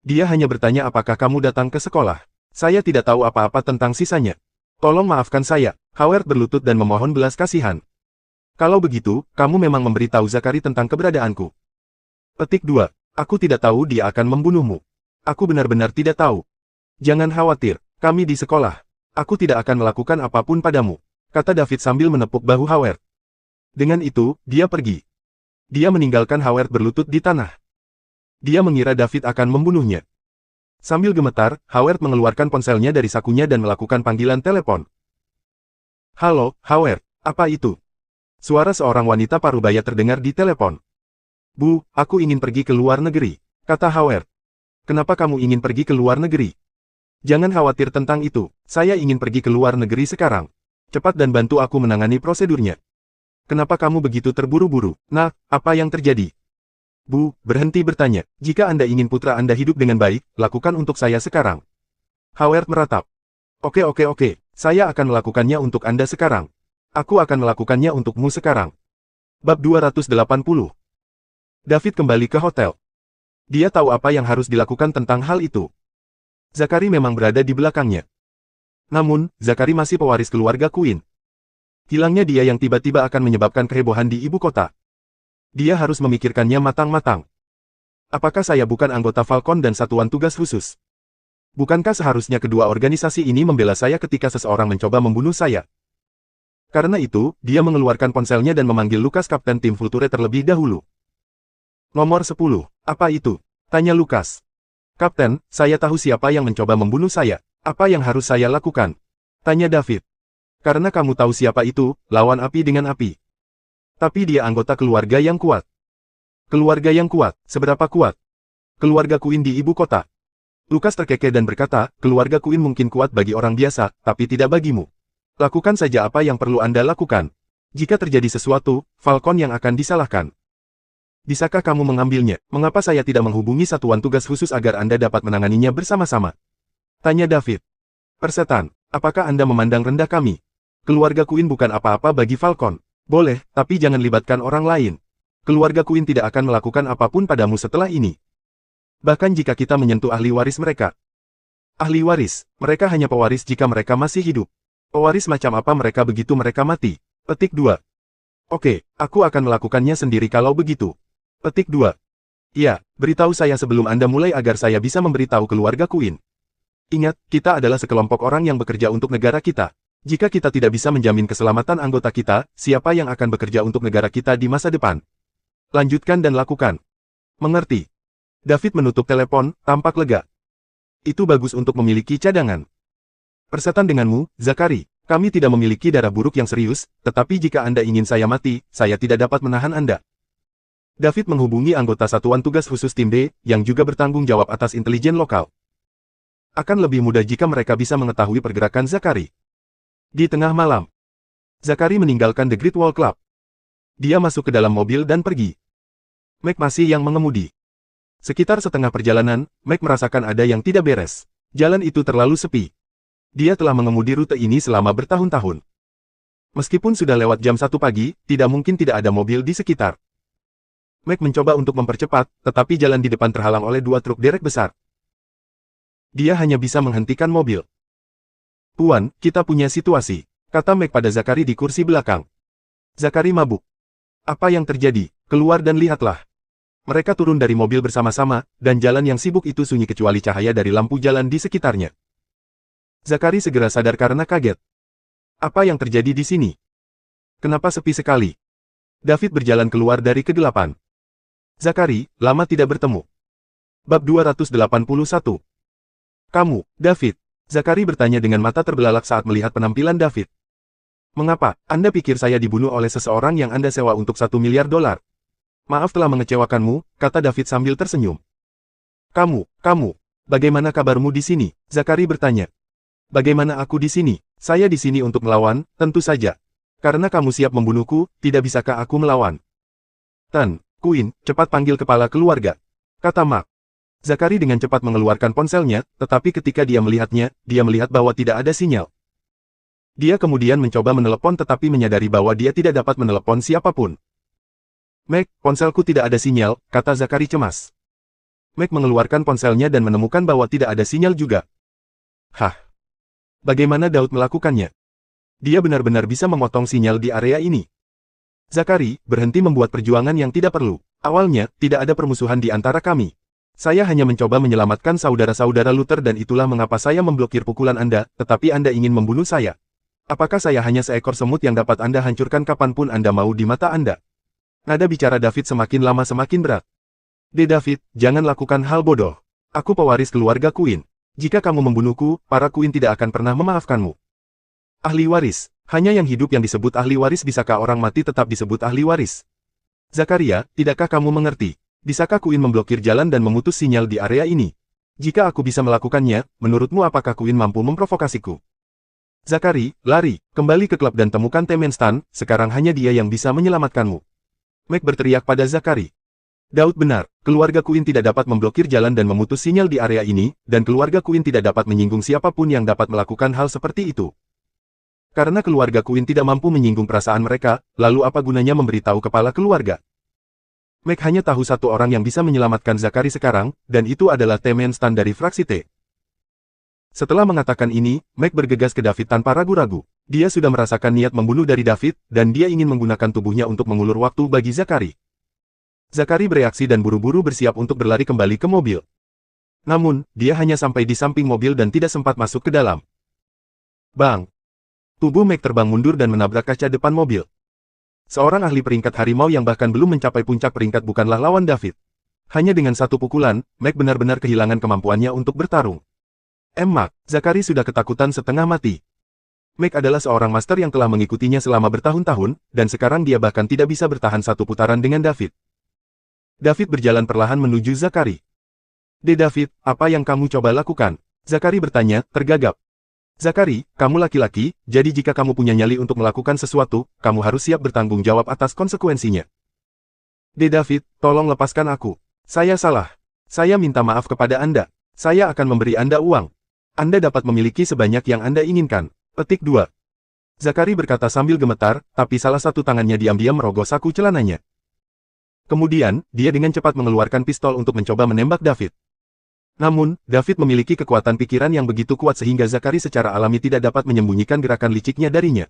Dia hanya bertanya apakah kamu datang ke sekolah. Saya tidak tahu apa-apa tentang sisanya. Tolong maafkan saya. Howard berlutut dan memohon belas kasihan. Kalau begitu, kamu memang memberitahu Zakari tentang keberadaanku. Petik 2. Aku tidak tahu dia akan membunuhmu. Aku benar-benar tidak tahu. Jangan khawatir, kami di sekolah. Aku tidak akan melakukan apapun padamu, kata David sambil menepuk bahu Howard. Dengan itu, dia pergi. Dia meninggalkan Howard berlutut di tanah. Dia mengira David akan membunuhnya. Sambil gemetar, Howard mengeluarkan ponselnya dari sakunya dan melakukan panggilan telepon. Halo, Howard, apa itu? Suara seorang wanita parubaya terdengar di telepon. Bu, aku ingin pergi ke luar negeri, kata Howard. Kenapa kamu ingin pergi ke luar negeri? Jangan khawatir tentang itu, saya ingin pergi ke luar negeri sekarang. Cepat dan bantu aku menangani prosedurnya. Kenapa kamu begitu terburu-buru? Nah, apa yang terjadi? Bu, berhenti bertanya. Jika Anda ingin putra Anda hidup dengan baik, lakukan untuk saya sekarang. Howard meratap. Oke, saya akan melakukannya untuk Anda sekarang. Aku akan melakukannya untukmu sekarang. Bab 280. David kembali ke hotel. Dia tahu apa yang harus dilakukan tentang hal itu. Zakari memang berada di belakangnya. Namun, Zakari masih pewaris keluarga Quinn. Hilangnya dia yang tiba-tiba akan menyebabkan kehebohan di ibu kota. Dia harus memikirkannya matang-matang. Apakah saya bukan anggota Falcon dan Satuan Tugas Khusus? Bukankah seharusnya kedua organisasi ini membela saya ketika seseorang mencoba membunuh saya? Karena itu, dia mengeluarkan ponselnya dan memanggil Lucas kapten tim Vulture terlebih dahulu. Nomor 10, apa itu? Tanya Lucas. Kapten, saya tahu siapa yang mencoba membunuh saya. Apa yang harus saya lakukan? Tanya David. Karena kamu tahu siapa itu, lawan api dengan api. Tapi dia anggota keluarga yang kuat. Keluarga yang kuat, seberapa kuat? Keluarga Quinn di ibu kota. Lucas terkekeh dan berkata, keluarga Quinn mungkin kuat bagi orang biasa, tapi tidak bagimu. Lakukan saja apa yang perlu Anda lakukan. Jika terjadi sesuatu, Falcon yang akan disalahkan. Bisakah kamu mengambilnya? Mengapa saya tidak menghubungi Satuan Tugas Khusus agar Anda dapat menanganinya bersama-sama? Tanya David. Persetan, apakah Anda memandang rendah kami? Keluarga Quinn bukan apa-apa bagi Falcon. Boleh, tapi jangan libatkan orang lain. Keluarga Quinn tidak akan melakukan apapun padamu setelah ini. Bahkan jika kita menyentuh ahli waris mereka. Ahli waris, mereka hanya pewaris jika mereka masih hidup. Pewaris macam apa mereka begitu mereka mati? Petik 2. Oke, aku akan melakukannya sendiri kalau begitu. Petik 2. Ya, beritahu saya sebelum Anda mulai agar saya bisa memberitahu keluarga Quinn. Ingat, kita adalah sekelompok orang yang bekerja untuk negara kita. Jika kita tidak bisa menjamin keselamatan anggota kita, siapa yang akan bekerja untuk negara kita di masa depan? Lanjutkan dan lakukan. Mengerti. David menutup telepon, tampak lega. Itu bagus untuk memiliki cadangan. Persetan denganmu, Zakari. Kami tidak memiliki darah buruk yang serius, tetapi jika Anda ingin saya mati, saya tidak dapat menahan Anda. David menghubungi anggota Satuan Tugas Khusus Tim D, yang juga bertanggung jawab atas intelijen lokal. Akan lebih mudah jika mereka bisa mengetahui pergerakan Zakari. Di tengah malam, Zakari meninggalkan The Great Wall Club. Dia masuk ke dalam mobil dan pergi. Mac masih yang mengemudi. Sekitar setengah perjalanan, Mac merasakan ada yang tidak beres. Jalan itu terlalu sepi. Dia telah mengemudi rute ini selama bertahun-tahun. Meskipun sudah lewat jam 1 pagi, tidak mungkin tidak ada mobil di sekitar. Mac mencoba untuk mempercepat, tetapi jalan di depan terhalang oleh 2 truk derek besar. Dia hanya bisa menghentikan mobil. Tuan, kita punya situasi, kata Mac pada Zakari di kursi belakang. Zakari mabuk. Apa yang terjadi? Keluar dan lihatlah. Mereka turun dari mobil bersama-sama, dan jalan yang sibuk itu sunyi kecuali cahaya dari lampu jalan di sekitarnya. Zakari segera sadar karena kaget. Apa yang terjadi di sini? Kenapa sepi sekali? David berjalan keluar dari kegelapan. Zakari, lama tidak bertemu. Bab 281. Kamu, David. Zakari bertanya dengan mata terbelalak saat melihat penampilan David. Mengapa, Anda pikir saya dibunuh oleh seseorang yang Anda sewa untuk $1 miliar? Maaf telah mengecewakanmu, kata David sambil tersenyum. Kamu, bagaimana kabarmu di sini? Zakari bertanya. Bagaimana aku di sini? Saya di sini untuk melawan, tentu saja. Karena kamu siap membunuhku, tidak bisakah aku melawan? Quinn, cepat panggil kepala keluarga, kata Mark. Zakari dengan cepat mengeluarkan ponselnya, tetapi ketika dia melihatnya, dia melihat bahwa tidak ada sinyal. Dia kemudian mencoba menelepon tetapi menyadari bahwa dia tidak dapat menelepon siapapun. Mac, ponselku tidak ada sinyal, kata Zakari cemas. Mac mengeluarkan ponselnya dan menemukan bahwa tidak ada sinyal juga. Hah? Bagaimana Daud melakukannya? Dia benar-benar bisa memotong sinyal di area ini. Zakari, berhenti membuat perjuangan yang tidak perlu. Awalnya, tidak ada permusuhan di antara kami. Saya hanya mencoba menyelamatkan saudara-saudara Luther dan itulah mengapa saya memblokir pukulan Anda, tetapi Anda ingin membunuh saya. Apakah saya hanya seekor semut yang dapat Anda hancurkan kapanpun Anda mau di mata Anda? Nada bicara David semakin lama semakin berat. David, jangan lakukan hal bodoh. Aku pewaris keluarga Queen. Jika kamu membunuhku, para Queen tidak akan pernah memaafkanmu. Ahli waris. Hanya yang hidup yang disebut ahli waris. Bisakah orang mati tetap disebut ahli waris? Zakaria, tidakkah kamu mengerti? Bisakah Queen memblokir jalan dan memutus sinyal di area ini? Jika aku bisa melakukannya, menurutmu apakah Queen mampu memprovokasiku? Zakari, lari, kembali ke klub dan temukan Temenstan, sekarang hanya dia yang bisa menyelamatkanmu. Mac berteriak pada Zakari. Daud benar, keluarga Queen tidak dapat memblokir jalan dan memutus sinyal di area ini, dan keluarga Queen tidak dapat menyinggung siapapun yang dapat melakukan hal seperti itu. Karena keluarga Queen tidak mampu menyinggung perasaan mereka, lalu apa gunanya memberitahu kepala keluarga? Mac hanya tahu satu orang yang bisa menyelamatkan Zakari sekarang, dan itu adalah Temenstan dari fraksi T. Setelah mengatakan ini, Mac bergegas ke David tanpa ragu-ragu. Dia sudah merasakan niat membunuh dari David, dan dia ingin menggunakan tubuhnya untuk mengulur waktu bagi Zakari. Zakari bereaksi dan buru-buru bersiap untuk berlari kembali ke mobil. Namun, dia hanya sampai di samping mobil dan tidak sempat masuk ke dalam. Bang! Tubuh Mac terbang mundur dan menabrak kaca depan mobil. Seorang ahli peringkat harimau yang bahkan belum mencapai puncak peringkat bukanlah lawan David. Hanya dengan satu pukulan, Mac benar-benar kehilangan kemampuannya untuk bertarung. Mac, Zakari sudah ketakutan setengah mati. Mac adalah seorang master yang telah mengikutinya selama bertahun-tahun, dan sekarang dia bahkan tidak bisa bertahan satu putaran dengan David. David berjalan perlahan menuju Zakari. David, apa yang kamu coba lakukan? Zakari bertanya, tergagap. Zakari, kamu laki-laki, jadi jika kamu punya nyali untuk melakukan sesuatu, kamu harus siap bertanggung jawab atas konsekuensinya. David, tolong lepaskan aku. Saya salah. Saya minta maaf kepada Anda. Saya akan memberi Anda uang. Anda dapat memiliki sebanyak yang Anda inginkan. Petik 2. Zakari berkata sambil gemetar, tapi salah satu tangannya diam-diam merogoh saku celananya. Kemudian, dia dengan cepat mengeluarkan pistol untuk mencoba menembak David. Namun, David memiliki kekuatan pikiran yang begitu kuat sehingga Zakari secara alami tidak dapat menyembunyikan gerakan liciknya darinya.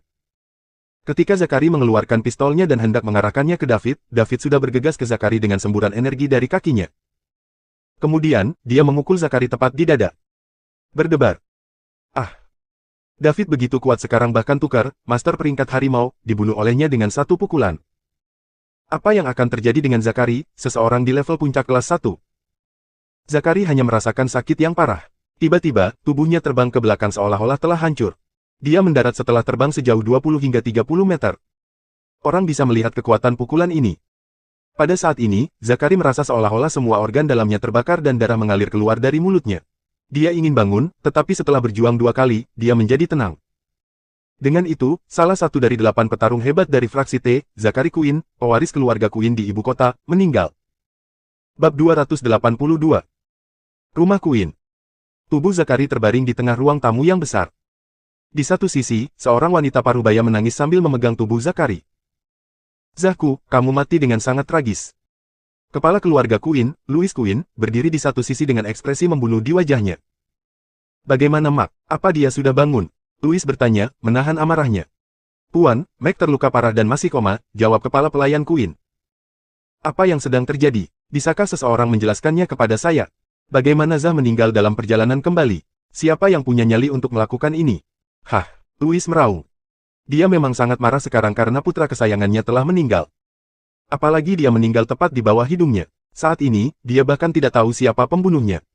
Ketika Zakari mengeluarkan pistolnya dan hendak mengarahkannya ke David, David sudah bergegas ke Zakari dengan semburan energi dari kakinya. Kemudian, dia memukul Zakari tepat di dada. Berdebar. Ah! David begitu kuat sekarang bahkan Tukar, master peringkat harimau, dibunuh olehnya dengan satu pukulan. Apa yang akan terjadi dengan Zakari, seseorang di level puncak kelas 1? Zakari hanya merasakan sakit yang parah. Tiba-tiba, tubuhnya terbang ke belakang seolah-olah telah hancur. Dia mendarat setelah terbang sejauh 20 hingga 30 meter. Orang bisa melihat kekuatan pukulan ini. Pada saat ini, Zakari merasa seolah-olah semua organ dalamnya terbakar dan darah mengalir keluar dari mulutnya. Dia ingin bangun, tetapi setelah berjuang 2 kali, dia menjadi tenang. Dengan itu, salah satu dari 8 petarung hebat dari fraksi T, Zakari Queen, pewaris keluarga Queen di ibu kota, meninggal. Bab 282. Rumah Queen. Tubuh Zakari terbaring di tengah ruang tamu yang besar. Di satu sisi, seorang wanita parubaya menangis sambil memegang tubuh Zakari. Zaku, kamu mati dengan sangat tragis. Kepala keluarga Queen, Louis Queen, berdiri di satu sisi dengan ekspresi membunuh di wajahnya. Bagaimana Mac? Apa dia sudah bangun? Louis bertanya, menahan amarahnya. Puan, Mac terluka parah dan masih koma, jawab kepala pelayan Queen. Apa yang sedang terjadi? Bisakah seseorang menjelaskannya kepada saya? Bagaimana Zah meninggal dalam perjalanan kembali? Siapa yang punya nyali untuk melakukan ini? Hah, Louis meraung. Dia memang sangat marah sekarang karena putra kesayangannya telah meninggal. Apalagi dia meninggal tepat di bawah hidungnya. Saat ini, dia bahkan tidak tahu siapa pembunuhnya.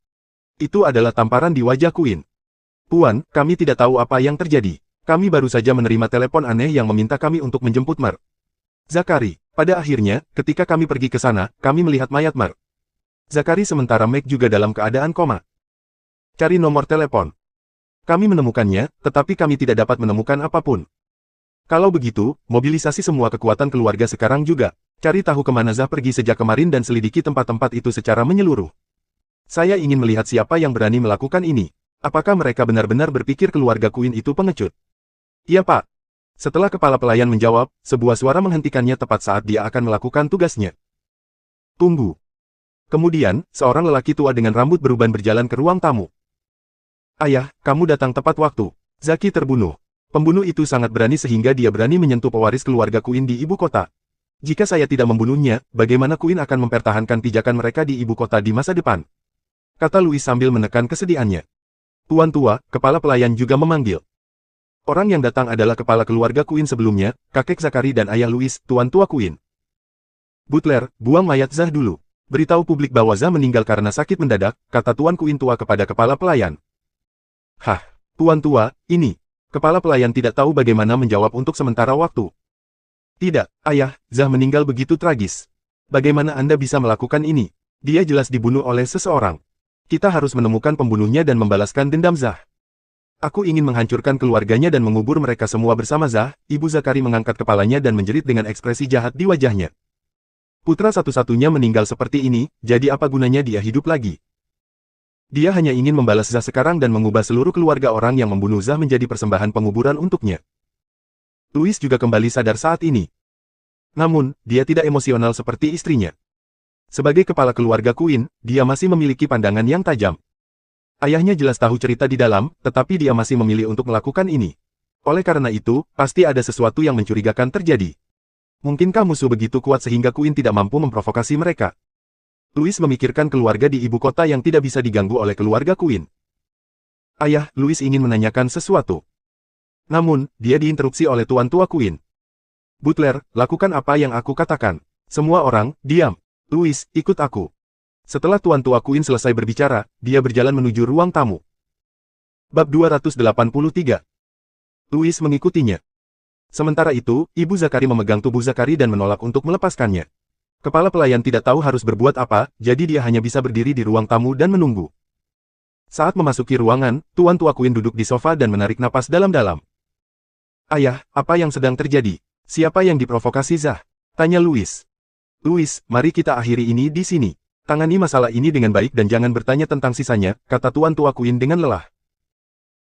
Itu adalah tamparan di wajah Queen. Puan, kami tidak tahu apa yang terjadi. Kami baru saja menerima telepon aneh yang meminta kami untuk menjemput Mar. Zakari, pada akhirnya, ketika kami pergi ke sana, kami melihat mayat Mar. Zakari sementara Mac juga dalam keadaan koma. Cari nomor telepon. Kami menemukannya, tetapi kami tidak dapat menemukan apapun. Kalau begitu, mobilisasi semua kekuatan keluarga sekarang juga. Cari tahu kemana Zah pergi sejak kemarin dan selidiki tempat-tempat itu secara menyeluruh. Saya ingin melihat siapa yang berani melakukan ini. Apakah mereka benar-benar berpikir keluarga Queen itu pengecut? Iya, Pak. Setelah kepala pelayan menjawab, sebuah suara menghentikannya tepat saat dia akan melakukan tugasnya. Tunggu. Kemudian, seorang lelaki tua dengan rambut beruban berjalan ke ruang tamu. Ayah, kamu datang tepat waktu. Zaki terbunuh. Pembunuh itu sangat berani sehingga dia berani menyentuh pewaris keluarga Queen di ibu kota. Jika saya tidak membunuhnya, bagaimana Queen akan mempertahankan pijakan mereka di ibu kota di masa depan? Kata Louis sambil menekan kesedihannya. Tuan tua, kepala pelayan juga memanggil. Orang yang datang adalah kepala keluarga Queen sebelumnya, kakek Zakari dan ayah Louis, tuan tua Queen. Butler, buang mayat Zah dulu. Beritahu publik bahwa Zah meninggal karena sakit mendadak, kata Tuan Queen tua kepada kepala pelayan. Hah, Tuan tua, ini. Kepala pelayan tidak tahu bagaimana menjawab untuk sementara waktu. Tidak, ayah, Zah meninggal begitu tragis. Bagaimana Anda bisa melakukan ini? Dia jelas dibunuh oleh seseorang. Kita harus menemukan pembunuhnya dan membalaskan dendam Zah. Aku ingin menghancurkan keluarganya dan mengubur mereka semua bersama Zah. Ibu Zakari mengangkat kepalanya dan menjerit dengan ekspresi jahat di wajahnya. Putra satu-satunya meninggal seperti ini, jadi apa gunanya dia hidup lagi? Dia hanya ingin membalas Zah sekarang dan mengubah seluruh keluarga orang yang membunuh Zah menjadi persembahan penguburan untuknya. Louis juga kembali sadar saat ini. Namun, dia tidak emosional seperti istrinya. Sebagai kepala keluarga Queen, dia masih memiliki pandangan yang tajam. Ayahnya jelas tahu cerita di dalam, tetapi dia masih memilih untuk melakukan ini. Oleh karena itu, pasti ada sesuatu yang mencurigakan terjadi. Mungkinkah musuh begitu kuat sehingga Queen tidak mampu memprovokasi mereka? Louis memikirkan keluarga di ibu kota yang tidak bisa diganggu oleh keluarga Queen. Ayah, Louis ingin menanyakan sesuatu. Namun, dia diinterupsi oleh tuan tua Queen. Butler, lakukan apa yang aku katakan. Semua orang, diam. Louis, ikut aku. Setelah tuan tua Queen selesai berbicara, dia berjalan menuju ruang tamu. Bab 283. Louis mengikutinya. Sementara itu, Ibu Zakari memegang tubuh Zakari dan menolak untuk melepaskannya. Kepala pelayan tidak tahu harus berbuat apa, jadi dia hanya bisa berdiri di ruang tamu dan menunggu. Saat memasuki ruangan, tuan tua Queen duduk di sofa dan menarik napas dalam-dalam. Ayah, apa yang sedang terjadi? Siapa yang diprovokasi Zah? Tanya Louis. Louis, mari kita akhiri ini di sini. Tangani masalah ini dengan baik dan jangan bertanya tentang sisanya, kata tuan tua Queen dengan lelah.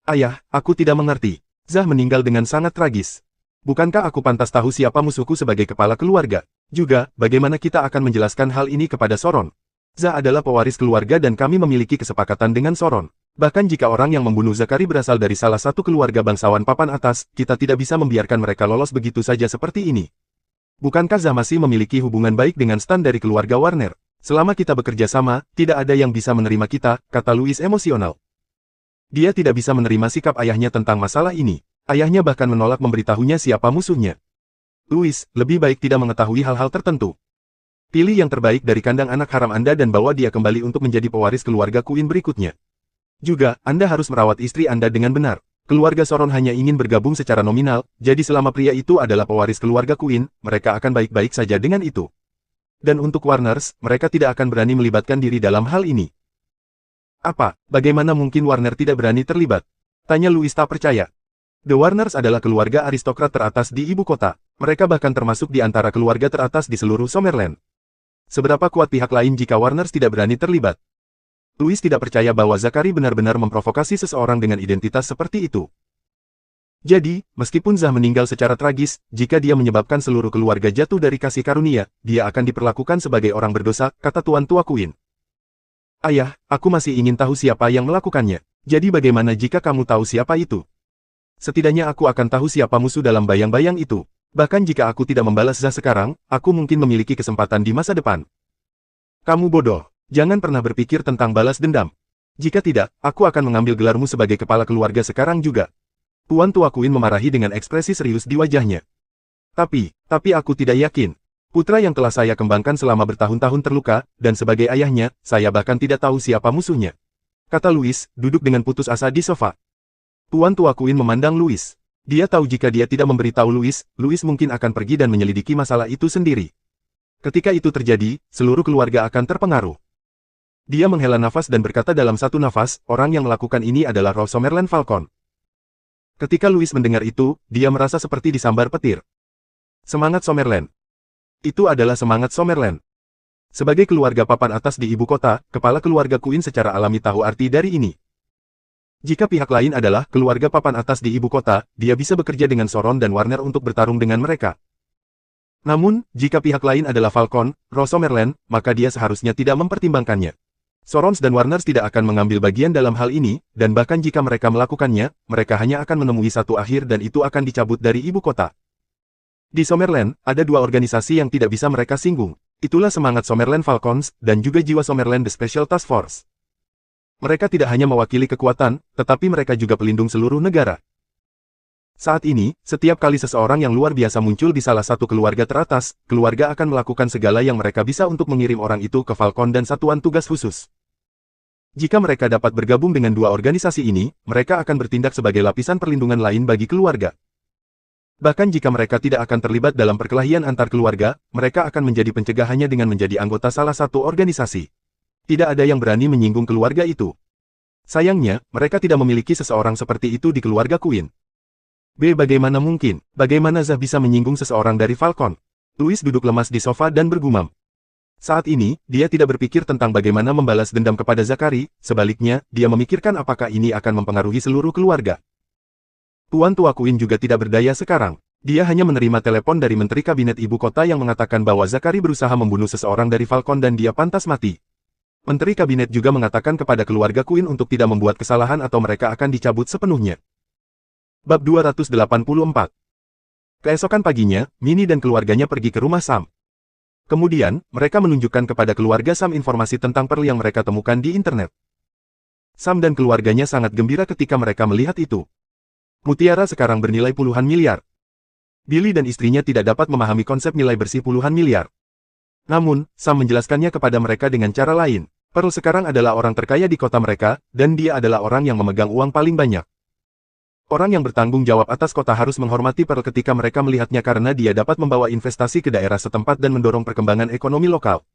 Ayah, aku tidak mengerti. Zah meninggal dengan sangat tragis. Bukankah aku pantas tahu siapa musuhku sebagai kepala keluarga? Juga, bagaimana kita akan menjelaskan hal ini kepada Soron? Zah adalah pewaris keluarga dan kami memiliki kesepakatan dengan Soron. Bahkan jika orang yang membunuh Zakari berasal dari salah satu keluarga bangsawan papan atas, kita tidak bisa membiarkan mereka lolos begitu saja seperti ini. Bukankah Zah masih memiliki hubungan baik dengan Stan dari keluarga Warner? Selama kita bekerja sama, tidak ada yang bisa menerima kita, kata Louis emosional. Dia tidak bisa menerima sikap ayahnya tentang masalah ini. Ayahnya bahkan menolak memberitahunya siapa musuhnya. Louis, lebih baik tidak mengetahui hal-hal tertentu. Pilih yang terbaik dari kandang anak haram Anda dan bawa dia kembali untuk menjadi pewaris keluarga Queen berikutnya. Juga, Anda harus merawat istri Anda dengan benar. Keluarga Soron hanya ingin bergabung secara nominal, jadi selama pria itu adalah pewaris keluarga Queen, mereka akan baik-baik saja dengan itu. Dan untuk Warners, mereka tidak akan berani melibatkan diri dalam hal ini. Apa? Bagaimana mungkin Warner tidak berani terlibat? Tanya Louis tak percaya. The Warners adalah keluarga aristokrat teratas di ibu kota. Mereka bahkan termasuk di antara keluarga teratas di seluruh Summerland. Seberapa kuat pihak lain jika Warners tidak berani terlibat? Louis tidak percaya bahwa Zakari benar-benar memprovokasi seseorang dengan identitas seperti itu. Jadi, meskipun Zah meninggal secara tragis, jika dia menyebabkan seluruh keluarga jatuh dari kasih karunia, dia akan diperlakukan sebagai orang berdosa, kata tuan tua Queen. Ayah, aku masih ingin tahu siapa yang melakukannya. Jadi bagaimana jika kamu tahu siapa itu? Setidaknya aku akan tahu siapa musuh dalam bayang-bayang itu. Bahkan jika aku tidak membalas Zah sekarang, aku mungkin memiliki kesempatan di masa depan. Kamu bodoh. Jangan pernah berpikir tentang balas dendam. Jika tidak, aku akan mengambil gelarmu sebagai kepala keluarga sekarang juga. Tuan tua Queen memarahi dengan ekspresi serius di wajahnya. Tapi aku tidak yakin. Putra yang telah saya kembangkan selama bertahun-tahun terluka, dan sebagai ayahnya, saya bahkan tidak tahu siapa musuhnya. Kata Louis, duduk dengan putus asa di sofa. Tuan tua Queen memandang Louis. Dia tahu jika dia tidak memberitahu Louis mungkin akan pergi dan menyelidiki masalah itu sendiri. Ketika itu terjadi, seluruh keluarga akan terpengaruh. Dia menghela nafas dan berkata dalam satu nafas, orang yang melakukan ini adalah Roh Summerland Falcon. Ketika Louis mendengar itu, dia merasa seperti disambar petir. Semangat Summerland. Itu adalah semangat Summerland. Sebagai keluarga papan atas di ibu kota, kepala keluarga Queen secara alami tahu arti dari ini. Jika pihak lain adalah keluarga papan atas di ibu kota, dia bisa bekerja dengan Sauron dan Warner untuk bertarung dengan mereka. Namun, jika pihak lain adalah Falcon, Royce Summerland, maka dia seharusnya tidak mempertimbangkannya. Saurons dan Warners tidak akan mengambil bagian dalam hal ini, dan bahkan jika mereka melakukannya, mereka hanya akan menemui satu akhir dan itu akan dicabut dari ibu kota. Di Summerland, ada dua organisasi yang tidak bisa mereka singgung. Itulah semangat Summerland Falcons, dan juga jiwa Summerland The Special Task Force. Mereka tidak hanya mewakili kekuatan, tetapi mereka juga pelindung seluruh negara. Saat ini, setiap kali seseorang yang luar biasa muncul di salah satu keluarga teratas, keluarga akan melakukan segala yang mereka bisa untuk mengirim orang itu ke Falcon dan satuan tugas khusus. Jika mereka dapat bergabung dengan dua organisasi ini, mereka akan bertindak sebagai lapisan perlindungan lain bagi keluarga. Bahkan jika mereka tidak akan terlibat dalam perkelahian antar keluarga, mereka akan menjadi pencegah hanya dengan menjadi anggota salah satu organisasi. Tidak ada yang berani menyinggung keluarga itu. Sayangnya, mereka tidak memiliki seseorang seperti itu di keluarga Queen. Bagaimana mungkin? Bagaimana Zah bisa menyinggung seseorang dari Falcon? Louis duduk lemas di sofa dan bergumam. Saat ini, dia tidak berpikir tentang bagaimana membalas dendam kepada Zachary, sebaliknya, dia memikirkan apakah ini akan mempengaruhi seluruh keluarga. Tuan tua Queen juga tidak berdaya sekarang. Dia hanya menerima telepon dari Menteri Kabinet Ibu Kota yang mengatakan bahwa Zachary berusaha membunuh seseorang dari Falcon dan dia pantas mati. Menteri Kabinet juga mengatakan kepada keluarga Queen untuk tidak membuat kesalahan atau mereka akan dicabut sepenuhnya. Bab 284. Keesokan paginya, Minnie dan keluarganya pergi ke rumah Sam. Kemudian, mereka menunjukkan kepada keluarga Sam informasi tentang Pearl yang mereka temukan di internet. Sam dan keluarganya sangat gembira ketika mereka melihat itu. Mutiara sekarang bernilai puluhan miliar. Billy dan istrinya tidak dapat memahami konsep nilai bersih puluhan miliar. Namun, Sam menjelaskannya kepada mereka dengan cara lain. Pearl sekarang adalah orang terkaya di kota mereka, dan dia adalah orang yang memegang uang paling banyak. Orang yang bertanggung jawab atas kota harus menghormati Pearl ketika mereka melihatnya karena dia dapat membawa investasi ke daerah setempat dan mendorong perkembangan ekonomi lokal.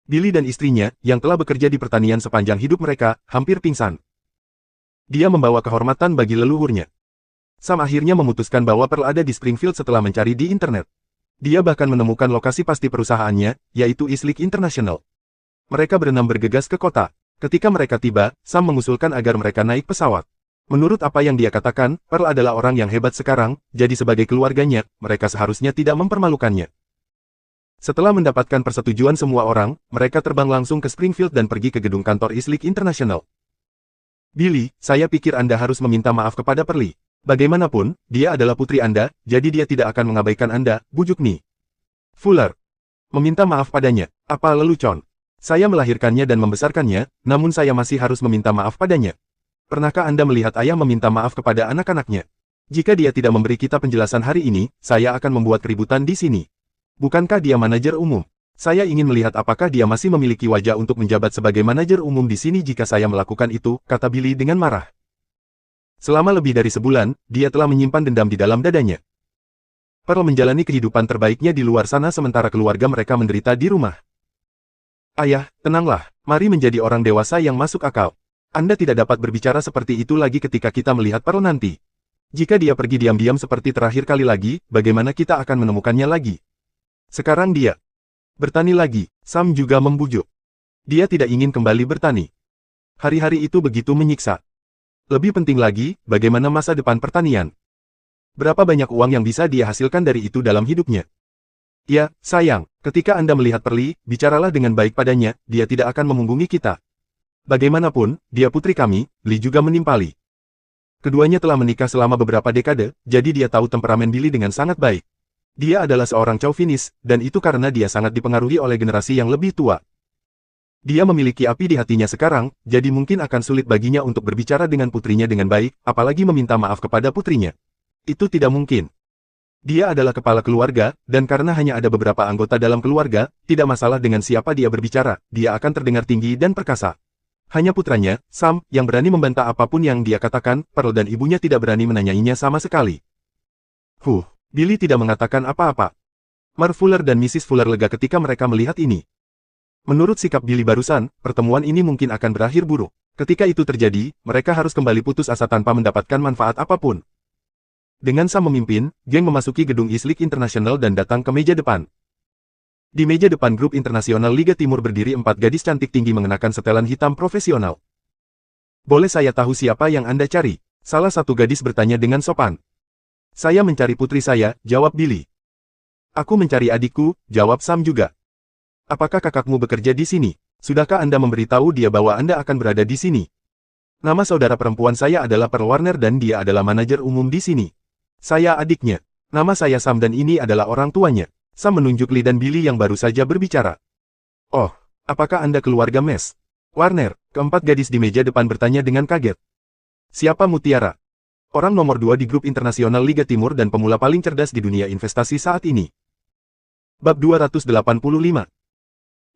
Billy dan istrinya, yang telah bekerja di pertanian sepanjang hidup mereka, hampir pingsan. Dia membawa kehormatan bagi leluhurnya. Sam akhirnya memutuskan bahwa Pearl ada di Springfield setelah mencari di internet. Dia bahkan menemukan lokasi pasti perusahaannya, yaitu Eastleigh International. Mereka berenam bergegas ke kota. Ketika mereka tiba, Sam mengusulkan agar mereka naik pesawat. Menurut apa yang dia katakan, Pearl adalah orang yang hebat sekarang, jadi sebagai keluarganya, mereka seharusnya tidak mempermalukannya. Setelah mendapatkan persetujuan semua orang, mereka terbang langsung ke Springfield dan pergi ke gedung kantor Eastleigh International. Billy, saya pikir Anda harus meminta maaf kepada Pearl. Bagaimanapun, dia adalah putri Anda, jadi dia tidak akan mengabaikan Anda, bujuk Ni. Fuller. Meminta maaf padanya, apa lelucon? Saya melahirkannya dan membesarkannya, namun saya masih harus meminta maaf padanya. Pernahkah Anda melihat ayah meminta maaf kepada anak-anaknya? Jika dia tidak memberi kita penjelasan hari ini, saya akan membuat keributan di sini. Bukankah dia manajer umum? Saya ingin melihat apakah dia masih memiliki wajah untuk menjabat sebagai manajer umum di sini jika saya melakukan itu, kata Billy dengan marah. Selama lebih dari sebulan, dia telah menyimpan dendam di dalam dadanya. Pearl menjalani kehidupan terbaiknya di luar sana sementara keluarga mereka menderita di rumah. Ayah, tenanglah, mari menjadi orang dewasa yang masuk akal. Anda tidak dapat berbicara seperti itu lagi ketika kita melihat Pearl nanti. Jika dia pergi diam-diam seperti terakhir kali lagi, bagaimana kita akan menemukannya lagi? Sekarang dia bertani lagi. Sam juga membujuk. Dia tidak ingin kembali bertani. Hari-hari itu begitu menyiksa. Lebih penting lagi, bagaimana masa depan pertanian? Berapa banyak uang yang bisa dia hasilkan dari itu dalam hidupnya? Ya, sayang, ketika Anda melihat Pearl, bicaralah dengan baik padanya, dia tidak akan memunggungi kita. Bagaimanapun, dia putri kami, Lee juga menimpali. Keduanya telah menikah selama beberapa dekade, jadi dia tahu temperamen Billy dengan sangat baik. Dia adalah seorang chauvinis, dan itu karena dia sangat dipengaruhi oleh generasi yang lebih tua. Dia memiliki api di hatinya sekarang, jadi mungkin akan sulit baginya untuk berbicara dengan putrinya dengan baik, apalagi meminta maaf kepada putrinya. Itu tidak mungkin. Dia adalah kepala keluarga, dan karena hanya ada beberapa anggota dalam keluarga, tidak masalah dengan siapa dia berbicara, dia akan terdengar tinggi dan perkasa. Hanya putranya, Sam, yang berani membantah apapun yang dia katakan, Pearl dan ibunya tidak berani menanyainya sama sekali. Billy tidak mengatakan apa-apa. Marv Fuller dan Mrs. Fuller lega ketika mereka melihat ini. Menurut sikap Billy barusan, pertemuan ini mungkin akan berakhir buruk. Ketika itu terjadi, mereka harus kembali putus asa tanpa mendapatkan manfaat apapun. Dengan Sam memimpin, geng memasuki gedung Eastleigh International dan datang ke meja depan. Di meja depan grup internasional Liga Timur berdiri 4 gadis cantik tinggi mengenakan setelan hitam profesional. Boleh saya tahu siapa yang Anda cari? Salah satu gadis bertanya dengan sopan. Saya mencari putri saya, jawab Billy. Aku mencari adikku, jawab Sam juga. Apakah kakakmu bekerja di sini? Sudahkah Anda memberitahu dia bahwa Anda akan berada di sini? Nama saudara perempuan saya adalah Pearl Warner dan dia adalah manajer umum di sini. Saya adiknya. Nama saya Sam dan ini adalah orang tuanya. Sam menunjuk Lee dan Billy yang baru saja berbicara. Oh, apakah Anda keluarga Mes? Warner, keempat gadis di meja depan bertanya dengan kaget. Siapa Mutiara? Orang nomor 2 di grup internasional Liga Timur dan pemula paling cerdas di dunia investasi saat ini. Bab 285.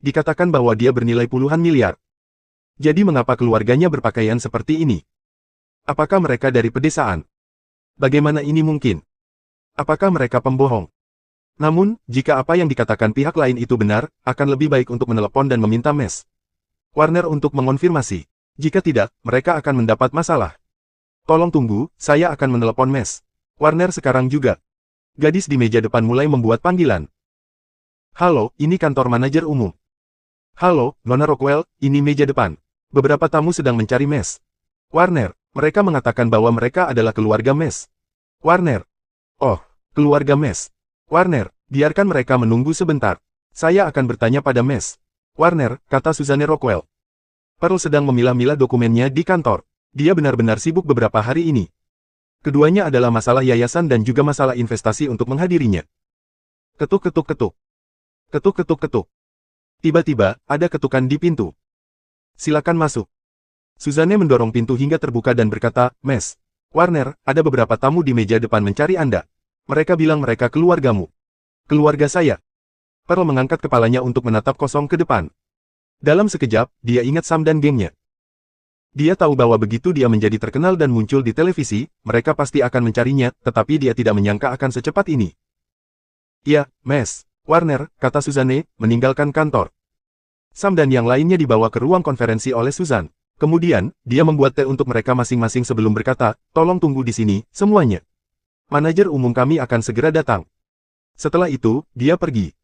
Dikatakan bahwa dia bernilai puluhan miliar. Jadi mengapa keluarganya berpakaian seperti ini? Apakah mereka dari pedesaan? Bagaimana ini mungkin? Apakah mereka pembohong? Namun, jika apa yang dikatakan pihak lain itu benar, akan lebih baik untuk menelepon dan meminta Mes Warner untuk mengonfirmasi. Jika tidak, mereka akan mendapat masalah. Tolong tunggu, saya akan menelepon Mes Warner sekarang juga. Gadis di meja depan mulai membuat panggilan. Halo, ini kantor manajer umum. Halo, Nona Rockwell, ini meja depan. Beberapa tamu sedang mencari Mes Warner. Mereka mengatakan bahwa mereka adalah keluarga Mes Warner. Oh, keluarga Mes Warner, biarkan mereka menunggu sebentar. Saya akan bertanya pada Mes Warner, kata Suzanne Rockwell. Pearl sedang memilah-milah dokumennya di kantor. Dia benar-benar sibuk beberapa hari ini. Keduanya adalah masalah yayasan dan juga masalah investasi untuk menghadirinya. Ketuk ketuk ketuk. Ketuk ketuk ketuk. Tiba-tiba, ada ketukan di pintu. Silakan masuk. Suzanne mendorong pintu hingga terbuka dan berkata, Mes Warner, ada beberapa tamu di meja depan mencari Anda. Mereka bilang mereka keluargamu. Keluarga saya. Pearl mengangkat kepalanya untuk menatap kosong ke depan. Dalam sekejap, dia ingat Sam dan gengnya. Dia tahu bahwa begitu dia menjadi terkenal dan muncul di televisi, mereka pasti akan mencarinya, tetapi dia tidak menyangka akan secepat ini. Ya, Mes Warner, kata Suzanne, meninggalkan kantor. Sam dan yang lainnya dibawa ke ruang konferensi oleh Susan. Kemudian, dia membuat teh untuk mereka masing-masing sebelum berkata, tolong tunggu di sini, semuanya. Manajer umum kami akan segera datang. Setelah itu, dia pergi.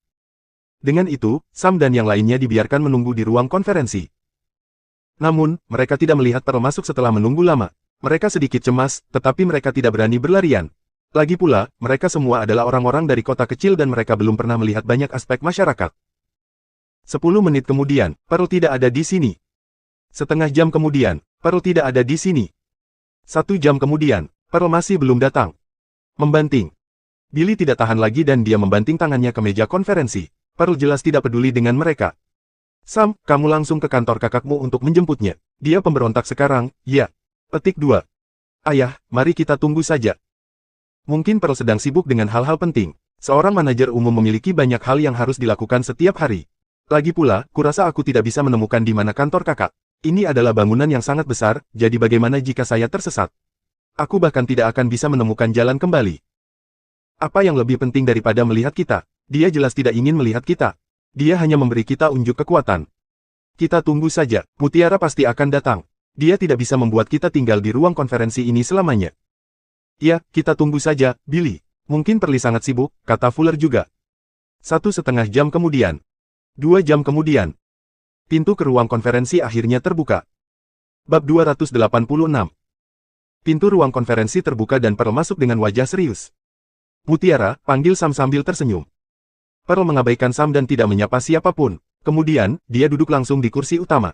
Dengan itu, Sam dan yang lainnya dibiarkan menunggu di ruang konferensi. Namun, mereka tidak melihat Pearl masuk setelah menunggu lama. Mereka sedikit cemas, tetapi mereka tidak berani berlarian. Lagi pula, mereka semua adalah orang-orang dari kota kecil dan mereka belum pernah melihat banyak aspek masyarakat. 10 menit kemudian, Pearl tidak ada di sini. Setengah jam kemudian, Pearl tidak ada di sini. 1 jam kemudian, Pearl masih belum datang. Membanting. Billy tidak tahan lagi dan dia membanting tangannya ke meja konferensi. Pearl jelas tidak peduli dengan mereka. Sam, kamu langsung ke kantor kakakmu untuk menjemputnya. Dia pemberontak sekarang, ya. Petik 2. Ayah, mari kita tunggu saja. Mungkin Pearl sedang sibuk dengan hal-hal penting. Seorang manajer umum memiliki banyak hal yang harus dilakukan setiap hari. Lagi pula, kurasa aku tidak bisa menemukan di mana kantor kakak. Ini adalah bangunan yang sangat besar, jadi bagaimana jika saya tersesat? Aku bahkan tidak akan bisa menemukan jalan kembali. Apa yang lebih penting daripada melihat kita? Dia jelas tidak ingin melihat kita. Dia hanya memberi kita unjuk kekuatan. Kita tunggu saja, Mutiara pasti akan datang. Dia tidak bisa membuat kita tinggal di ruang konferensi ini selamanya. Ya, kita tunggu saja, Billy. Mungkin Perli sangat sibuk, kata Fuller juga. 1,5 jam kemudian. 2 jam kemudian. Pintu ke ruang konferensi akhirnya terbuka. Bab 286. Pintu ruang konferensi terbuka dan Pearl masuk dengan wajah serius. Mutiara, panggil Sam sambil tersenyum. Pearl mengabaikan Sam dan tidak menyapa siapapun. Kemudian, dia duduk langsung di kursi utama.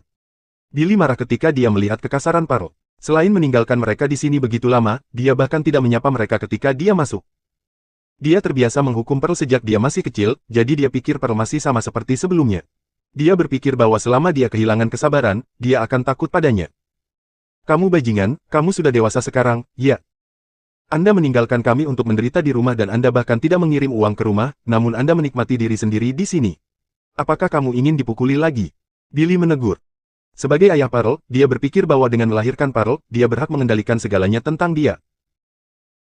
Billy marah ketika dia melihat kekasaran Pearl. Selain meninggalkan mereka di sini begitu lama, dia bahkan tidak menyapa mereka ketika dia masuk. Dia terbiasa menghukum Pearl sejak dia masih kecil, jadi dia pikir Pearl masih sama seperti sebelumnya. Dia berpikir bahwa selama dia kehilangan kesabaran, dia akan takut padanya. Kamu bajingan, kamu sudah dewasa sekarang, ya. Anda meninggalkan kami untuk menderita di rumah dan Anda bahkan tidak mengirim uang ke rumah, namun Anda menikmati diri sendiri di sini. Apakah kamu ingin dipukuli lagi? Billy menegur. Sebagai ayah Pearl, dia berpikir bahwa dengan melahirkan Pearl, dia berhak mengendalikan segalanya tentang dia.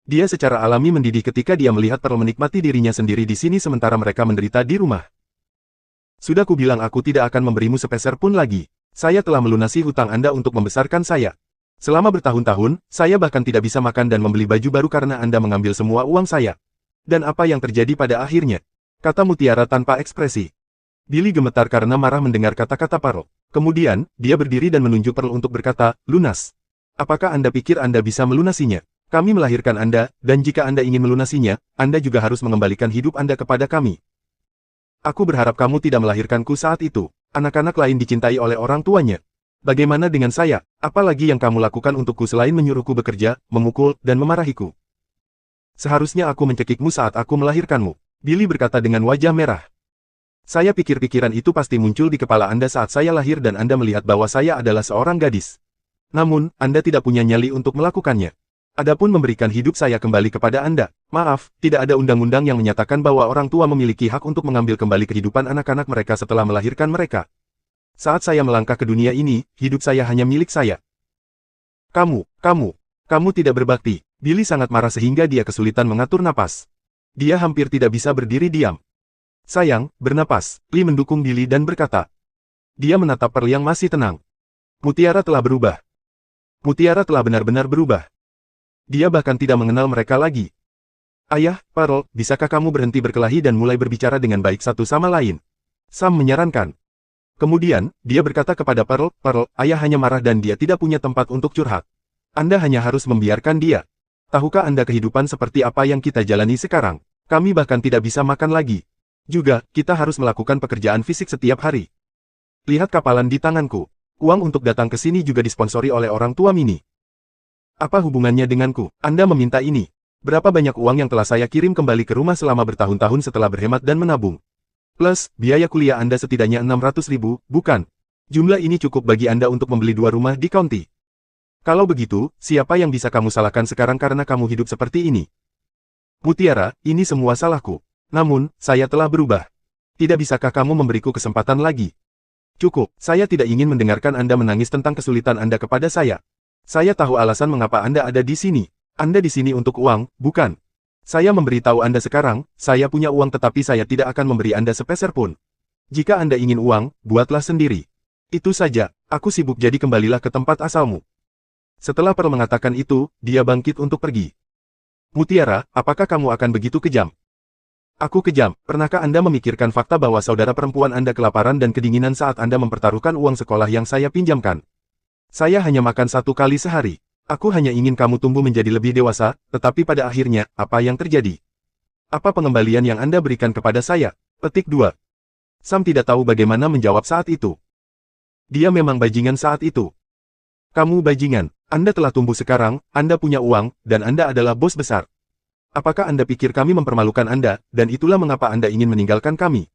Dia secara alami mendidih ketika dia melihat Pearl menikmati dirinya sendiri di sini sementara mereka menderita di rumah. Sudah kubilang aku tidak akan memberimu sepeser pun lagi. Saya telah melunasi hutang Anda untuk membesarkan saya. Selama bertahun-tahun, saya bahkan tidak bisa makan dan membeli baju baru karena Anda mengambil semua uang saya. Dan apa yang terjadi pada akhirnya? Kata Mutiara tanpa ekspresi. Billy gemetar karena marah mendengar kata-kata Pearl. Kemudian, dia berdiri dan menunjuk Pearl untuk berkata, lunas. Apakah Anda pikir Anda bisa melunasinya? Kami melahirkan Anda, dan jika Anda ingin melunasinya, Anda juga harus mengembalikan hidup Anda kepada kami. Aku berharap kamu tidak melahirkanku saat itu. Anak-anak lain dicintai oleh orang tuanya. Bagaimana dengan saya? Apalagi yang kamu lakukan untukku selain menyuruhku bekerja, memukul, dan memarahiku? Seharusnya aku mencekikmu saat aku melahirkanmu. Billy berkata dengan wajah merah. Saya pikir pikiran itu pasti muncul di kepala Anda saat saya lahir dan Anda melihat bahwa saya adalah seorang gadis. Namun, Anda tidak punya nyali untuk melakukannya. Adapun memberikan hidup saya kembali kepada Anda, maaf, tidak ada undang-undang yang menyatakan bahwa orang tua memiliki hak untuk mengambil kembali kehidupan anak-anak mereka setelah melahirkan mereka. Saat saya melangkah ke dunia ini, hidup saya hanya milik saya. Kamu tidak berbakti. Billy sangat marah sehingga dia kesulitan mengatur napas. Dia hampir tidak bisa berdiri diam. Sayang, bernapas. Lee mendukung Billy dan berkata. Dia menatap Pearl yang masih tenang. Mutiara telah berubah. Mutiara telah benar-benar berubah. Dia bahkan tidak mengenal mereka lagi. Ayah, Pearl, bisakah kamu berhenti berkelahi dan mulai berbicara dengan baik satu sama lain? Sam menyarankan. Kemudian, dia berkata kepada Pearl, ayah hanya marah dan dia tidak punya tempat untuk curhat. Anda hanya harus membiarkan dia. Tahukah Anda kehidupan seperti apa yang kita jalani sekarang? Kami bahkan tidak bisa makan lagi. Juga, kita harus melakukan pekerjaan fisik setiap hari. Lihat kapalan di tanganku. Uang untuk datang ke sini juga disponsori oleh orang tua Mini. Apa hubungannya denganku? Anda meminta ini. Berapa banyak uang yang telah saya kirim kembali ke rumah selama bertahun-tahun setelah berhemat dan menabung? Plus, biaya kuliah Anda setidaknya 600.000, bukan? Jumlah ini cukup bagi Anda untuk membeli 2 rumah di county. Kalau begitu, siapa yang bisa kamu salahkan sekarang karena kamu hidup seperti ini? Mutiara, ini semua salahku. Namun, saya telah berubah. Tidak bisakah kamu memberiku kesempatan lagi? Cukup, saya tidak ingin mendengarkan Anda menangis tentang kesulitan Anda kepada saya. Saya tahu alasan mengapa Anda ada di sini. Anda di sini untuk uang, bukan? Saya memberitahu Anda sekarang, saya punya uang tetapi saya tidak akan memberi Anda sepeser pun. Jika Anda ingin uang, buatlah sendiri. Itu saja, aku sibuk jadi kembalilah ke tempat asalmu. Setelah Pearl mengatakan itu, dia bangkit untuk pergi. Mutiara, apakah kamu akan begitu kejam? Aku kejam. Pernahkah Anda memikirkan fakta bahwa saudara perempuan Anda kelaparan dan kedinginan saat Anda mempertaruhkan uang sekolah yang saya pinjamkan? Saya hanya makan 1 kali sehari. Aku hanya ingin kamu tumbuh menjadi lebih dewasa, tetapi pada akhirnya, apa yang terjadi? Apa pengembalian yang Anda berikan kepada saya? Petik 2. Sam tidak tahu bagaimana menjawab saat itu. Dia memang bajingan saat itu. Kamu bajingan. Anda telah tumbuh sekarang, Anda punya uang, dan Anda adalah bos besar. Apakah Anda pikir kami mempermalukan Anda, dan itulah mengapa Anda ingin meninggalkan kami?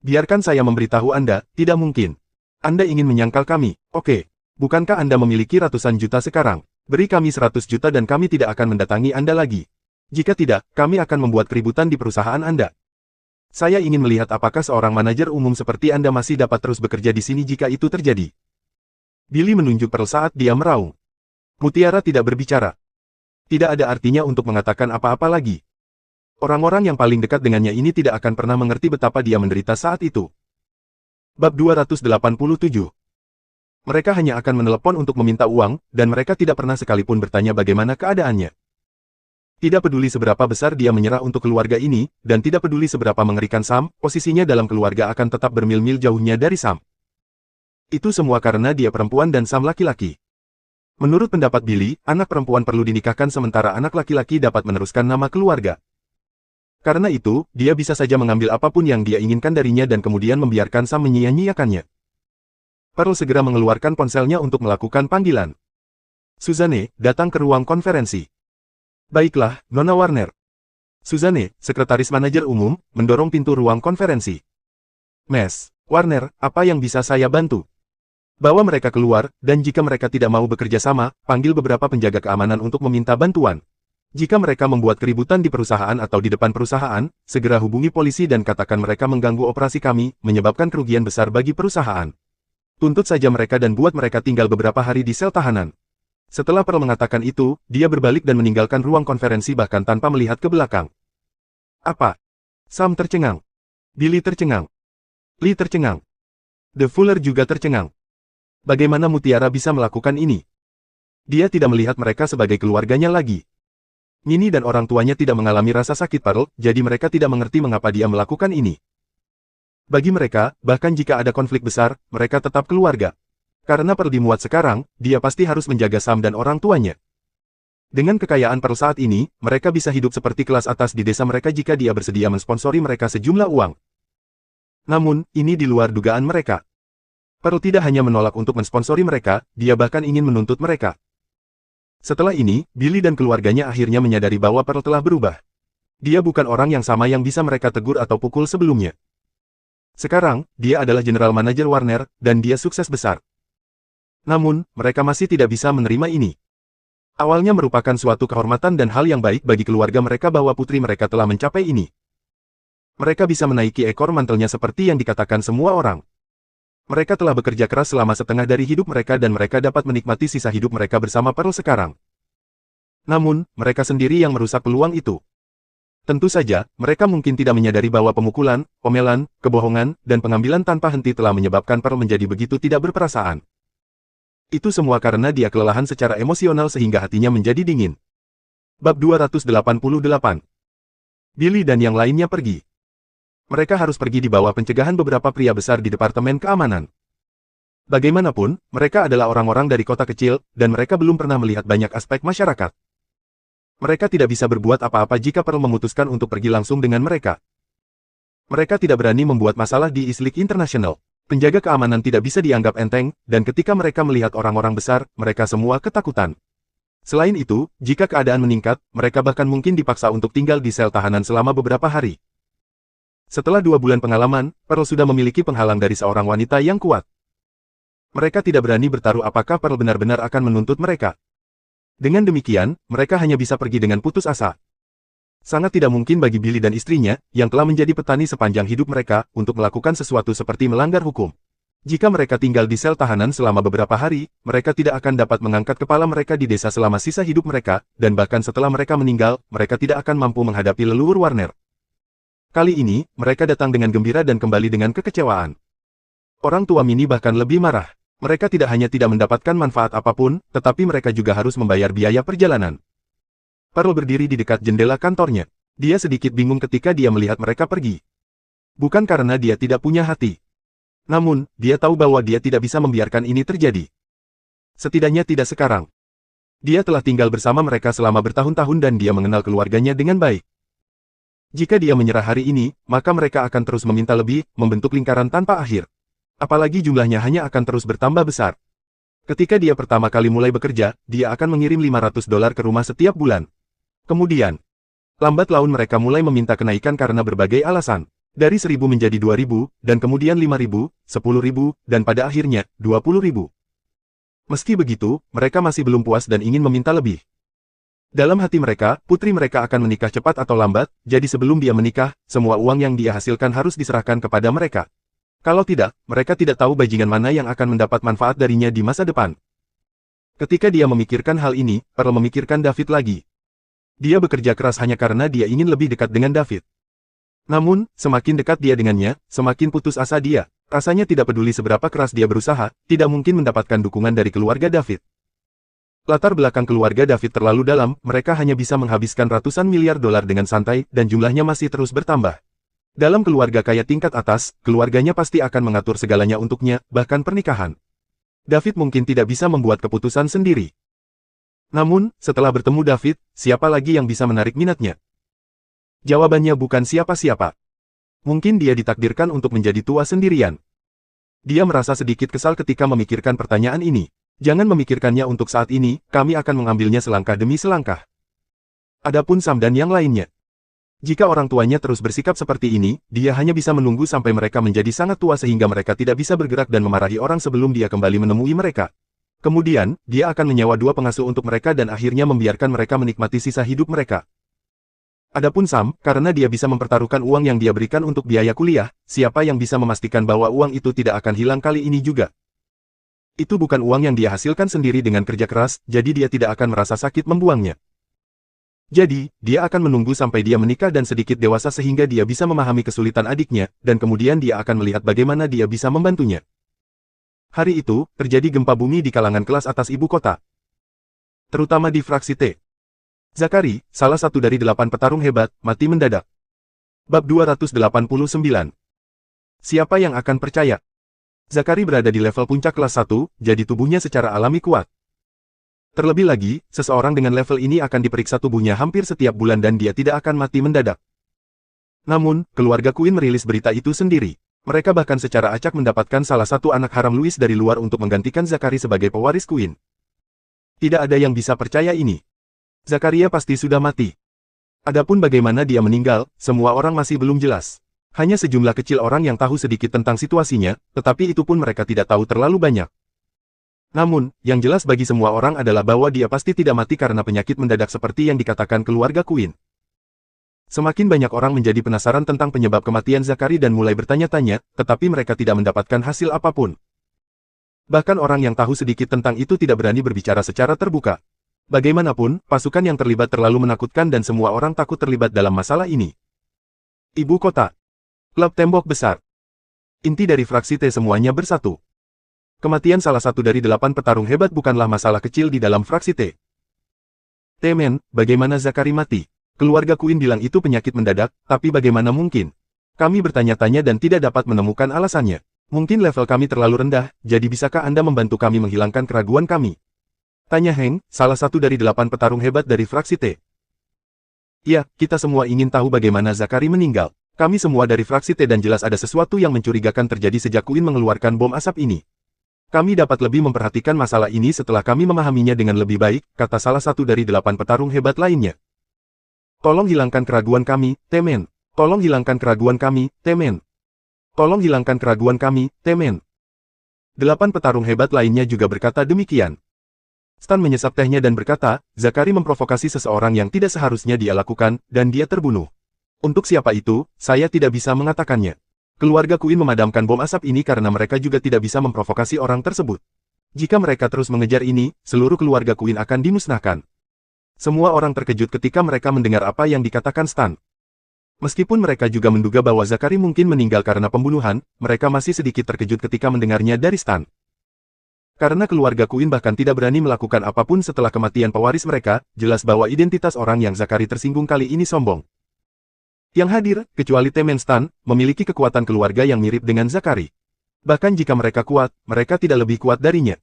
Biarkan saya memberitahu Anda, tidak mungkin. Anda ingin menyangkal kami, oke. Bukankah Anda memiliki ratusan juta sekarang? Beri kami 100 juta dan kami tidak akan mendatangi Anda lagi. Jika tidak, kami akan membuat keributan di perusahaan Anda. Saya ingin melihat apakah seorang manajer umum seperti Anda masih dapat terus bekerja di sini jika itu terjadi. Billy menunjuk Pearl saat dia meraung. Mutiara tidak berbicara. Tidak ada artinya untuk mengatakan apa-apa lagi. Orang-orang yang paling dekat dengannya ini tidak akan pernah mengerti betapa dia menderita saat itu. Bab 287. Mereka hanya akan menelepon untuk meminta uang, dan mereka tidak pernah sekalipun bertanya bagaimana keadaannya. Tidak peduli seberapa besar dia menyerah untuk keluarga ini, dan tidak peduli seberapa mengerikan Sam, posisinya dalam keluarga akan tetap bermil-mil jauhnya dari Sam. Itu semua karena dia perempuan dan Sam laki-laki. Menurut pendapat Billy, anak perempuan perlu dinikahkan sementara anak laki-laki dapat meneruskan nama keluarga. Karena itu, dia bisa saja mengambil apapun yang dia inginkan darinya dan kemudian membiarkan Sam menyia-nyiakannya. Pearl segera mengeluarkan ponselnya untuk melakukan panggilan. Suzanne, datang ke ruang konferensi. Baiklah, Nona Warner. Suzanne, sekretaris manajer umum, mendorong pintu ruang konferensi. Miss Warner, apa yang bisa saya bantu? Bawa mereka keluar, dan jika mereka tidak mau bekerja sama, panggil beberapa penjaga keamanan untuk meminta bantuan. Jika mereka membuat keributan di perusahaan atau di depan perusahaan, segera hubungi polisi dan katakan mereka mengganggu operasi kami, menyebabkan kerugian besar bagi perusahaan. Tuntut saja mereka dan buat mereka tinggal beberapa hari di sel tahanan. Setelah Pearl mengatakan itu, dia berbalik dan meninggalkan ruang konferensi bahkan tanpa melihat ke belakang. Apa? Sam tercengang. Billy tercengang. Lee tercengang. The Fuller juga tercengang. Bagaimana Mutiara bisa melakukan ini? Dia tidak melihat mereka sebagai keluarganya lagi. Nini dan orang tuanya tidak mengalami rasa sakit Pearl, jadi mereka tidak mengerti mengapa dia melakukan ini. Bagi mereka, bahkan jika ada konflik besar, mereka tetap keluarga. Karena Pearl dimuat sekarang, dia pasti harus menjaga Sam dan orang tuanya. Dengan kekayaan Pearl saat ini, mereka bisa hidup seperti kelas atas di desa mereka jika dia bersedia mensponsori mereka sejumlah uang. Namun, ini di luar dugaan mereka. Pearl tidak hanya menolak untuk mensponsori mereka, dia bahkan ingin menuntut mereka. Setelah ini, Billy dan keluarganya akhirnya menyadari bahwa Pearl telah berubah. Dia bukan orang yang sama yang bisa mereka tegur atau pukul sebelumnya. Sekarang, dia adalah General Manager Warner, dan dia sukses besar. Namun, mereka masih tidak bisa menerima ini. Awalnya merupakan suatu kehormatan dan hal yang baik bagi keluarga mereka bahwa putri mereka telah mencapai ini. Mereka bisa menaiki ekor mantelnya seperti yang dikatakan semua orang. Mereka telah bekerja keras selama setengah dari hidup mereka dan mereka dapat menikmati sisa hidup mereka bersama Pearl sekarang. Namun, mereka sendiri yang merusak peluang itu. Tentu saja, mereka mungkin tidak menyadari bahwa pemukulan, omelan, kebohongan, dan pengambilan tanpa henti telah menyebabkan Pearl menjadi begitu tidak berperasaan. Itu semua karena dia kelelahan secara emosional sehingga hatinya menjadi dingin. Bab 288. Billy dan yang lainnya pergi. Mereka harus pergi di bawah pencegahan beberapa pria besar di Departemen Keamanan. Bagaimanapun, mereka adalah orang-orang dari kota kecil, dan mereka belum pernah melihat banyak aspek masyarakat. Mereka tidak bisa berbuat apa-apa jika Pearl memutuskan untuk pergi langsung dengan mereka. Mereka tidak berani membuat masalah di East League International. Penjaga keamanan tidak bisa dianggap enteng, dan ketika mereka melihat orang-orang besar, mereka semua ketakutan. Selain itu, jika keadaan meningkat, mereka bahkan mungkin dipaksa untuk tinggal di sel tahanan selama beberapa hari. Setelah 2 bulan pengalaman, Pearl sudah memiliki penghalang dari seorang wanita yang kuat. Mereka tidak berani bertaruh apakah Pearl benar-benar akan menuntut mereka. Dengan demikian, mereka hanya bisa pergi dengan putus asa. Sangat tidak mungkin bagi Billy dan istrinya, yang telah menjadi petani sepanjang hidup mereka, untuk melakukan sesuatu seperti melanggar hukum. Jika mereka tinggal di sel tahanan selama beberapa hari, mereka tidak akan dapat mengangkat kepala mereka di desa selama sisa hidup mereka, dan bahkan setelah mereka meninggal, mereka tidak akan mampu menghadapi leluhur Warner. Kali ini, mereka datang dengan gembira dan kembali dengan kekecewaan. Orang tua Minnie bahkan lebih marah. Mereka tidak hanya tidak mendapatkan manfaat apapun, tetapi mereka juga harus membayar biaya perjalanan. Pearl berdiri di dekat jendela kantornya. Dia sedikit bingung ketika dia melihat mereka pergi. Bukan karena dia tidak punya hati. Namun, dia tahu bahwa dia tidak bisa membiarkan ini terjadi. Setidaknya tidak sekarang. Dia telah tinggal bersama mereka selama bertahun-tahun dan dia mengenal keluarganya dengan baik. Jika dia menyerah hari ini, maka mereka akan terus meminta lebih, membentuk lingkaran tanpa akhir. Apalagi jumlahnya hanya akan terus bertambah besar. Ketika dia pertama kali mulai bekerja, dia akan mengirim $500 ke rumah setiap bulan. Kemudian, lambat laun mereka mulai meminta kenaikan karena berbagai alasan. Dari 1.000 menjadi 2.000, dan kemudian 5.000, 10.000, dan pada akhirnya, 20.000. Meski begitu, mereka masih belum puas dan ingin meminta lebih. Dalam hati mereka, putri mereka akan menikah cepat atau lambat, jadi sebelum dia menikah, semua uang yang dia hasilkan harus diserahkan kepada mereka. Kalau tidak, mereka tidak tahu bajingan mana yang akan mendapat manfaat darinya di masa depan. Ketika dia memikirkan hal ini, Pearl memikirkan David lagi. Dia bekerja keras hanya karena dia ingin lebih dekat dengan David. Namun, semakin dekat dia dengannya, semakin putus asa dia. Rasanya tidak peduli seberapa keras dia berusaha, tidak mungkin mendapatkan dukungan dari keluarga David. Latar belakang keluarga David terlalu dalam, mereka hanya bisa menghabiskan ratusan miliar dolar dengan santai, dan jumlahnya masih terus bertambah. Dalam keluarga kaya tingkat atas, keluarganya pasti akan mengatur segalanya untuknya, bahkan pernikahan. David mungkin tidak bisa membuat keputusan sendiri. Namun, setelah bertemu David, siapa lagi yang bisa menarik minatnya? Jawabannya bukan siapa-siapa. Mungkin dia ditakdirkan untuk menjadi tua sendirian. Dia merasa sedikit kesal ketika memikirkan pertanyaan ini. Jangan memikirkannya untuk saat ini, kami akan mengambilnya selangkah demi selangkah. Adapun Sam dan yang lainnya. Jika orang tuanya terus bersikap seperti ini, dia hanya bisa menunggu sampai mereka menjadi sangat tua sehingga mereka tidak bisa bergerak dan memarahi orang sebelum dia kembali menemui mereka. Kemudian, dia akan menyewa 2 pengasuh untuk mereka dan akhirnya membiarkan mereka menikmati sisa hidup mereka. Adapun Sam, karena dia bisa mempertaruhkan uang yang dia berikan untuk biaya kuliah, siapa yang bisa memastikan bahwa uang itu tidak akan hilang kali ini juga? Itu bukan uang yang dia hasilkan sendiri dengan kerja keras, jadi dia tidak akan merasa sakit membuangnya. Jadi, dia akan menunggu sampai dia menikah dan sedikit dewasa sehingga dia bisa memahami kesulitan adiknya, dan kemudian dia akan melihat bagaimana dia bisa membantunya. Hari itu, terjadi gempa bumi di kalangan kelas atas ibu kota. Terutama di fraksi T. Zachary, salah satu dari 8 petarung hebat, mati mendadak. Bab 289. Siapa yang akan percaya? Zakari berada di level puncak kelas 1, jadi tubuhnya secara alami kuat. Terlebih lagi, seseorang dengan level ini akan diperiksa tubuhnya hampir setiap bulan dan dia tidak akan mati mendadak. Namun, keluarga Queen merilis berita itu sendiri. Mereka bahkan secara acak mendapatkan salah satu anak haram Louis dari luar untuk menggantikan Zakari sebagai pewaris Queen. Tidak ada yang bisa percaya ini. Zakaria pasti sudah mati. Adapun bagaimana dia meninggal, semua orang masih belum jelas. Hanya sejumlah kecil orang yang tahu sedikit tentang situasinya, tetapi itu pun mereka tidak tahu terlalu banyak. Namun, yang jelas bagi semua orang adalah bahwa dia pasti tidak mati karena penyakit mendadak seperti yang dikatakan keluarga Queen. Semakin banyak orang menjadi penasaran tentang penyebab kematian Zakari dan mulai bertanya-tanya, tetapi mereka tidak mendapatkan hasil apapun. Bahkan orang yang tahu sedikit tentang itu tidak berani berbicara secara terbuka. Bagaimanapun, pasukan yang terlibat terlalu menakutkan dan semua orang takut terlibat dalam masalah ini. Ibu kota. Klub tembok besar. Inti dari fraksi T semuanya bersatu. Kematian salah satu dari 8 petarung hebat bukanlah masalah kecil di dalam fraksi T. Temen, bagaimana Zakari mati? Keluarga Queen bilang itu penyakit mendadak, tapi bagaimana mungkin? Kami bertanya-tanya dan tidak dapat menemukan alasannya. Mungkin level kami terlalu rendah, jadi bisakah Anda membantu kami menghilangkan keraguan kami? Tanya Heng, salah satu dari 8 petarung hebat dari fraksi T. Ya, kita semua ingin tahu bagaimana Zakari meninggal. Kami semua dari fraksi T dan jelas ada sesuatu yang mencurigakan terjadi sejak Queen mengeluarkan bom asap ini. Kami dapat lebih memperhatikan masalah ini setelah kami memahaminya dengan lebih baik, kata salah satu dari 8 petarung hebat lainnya. Tolong hilangkan keraguan kami, Temen. Tolong hilangkan keraguan kami, Temen. Tolong hilangkan keraguan kami, Temen. 8 petarung hebat lainnya juga berkata demikian. Stan menyesap tehnya dan berkata, Zakari memprovokasi seseorang yang tidak seharusnya dia lakukan, dan dia terbunuh. Untuk siapa itu, saya tidak bisa mengatakannya. Keluarga Queen memadamkan bom asap ini karena mereka juga tidak bisa memprovokasi orang tersebut. Jika mereka terus mengejar ini, seluruh keluarga Queen akan dimusnahkan. Semua orang terkejut ketika mereka mendengar apa yang dikatakan Stan. Meskipun mereka juga menduga bahwa Zakari mungkin meninggal karena pembunuhan, mereka masih sedikit terkejut ketika mendengarnya dari Stan. Karena keluarga Queen bahkan tidak berani melakukan apapun setelah kematian pewaris mereka, jelas bahwa identitas orang yang Zakari tersinggung kali ini sombong. Yang hadir, kecuali Temen Stan, memiliki kekuatan keluarga yang mirip dengan Zakari. Bahkan jika mereka kuat, mereka tidak lebih kuat darinya.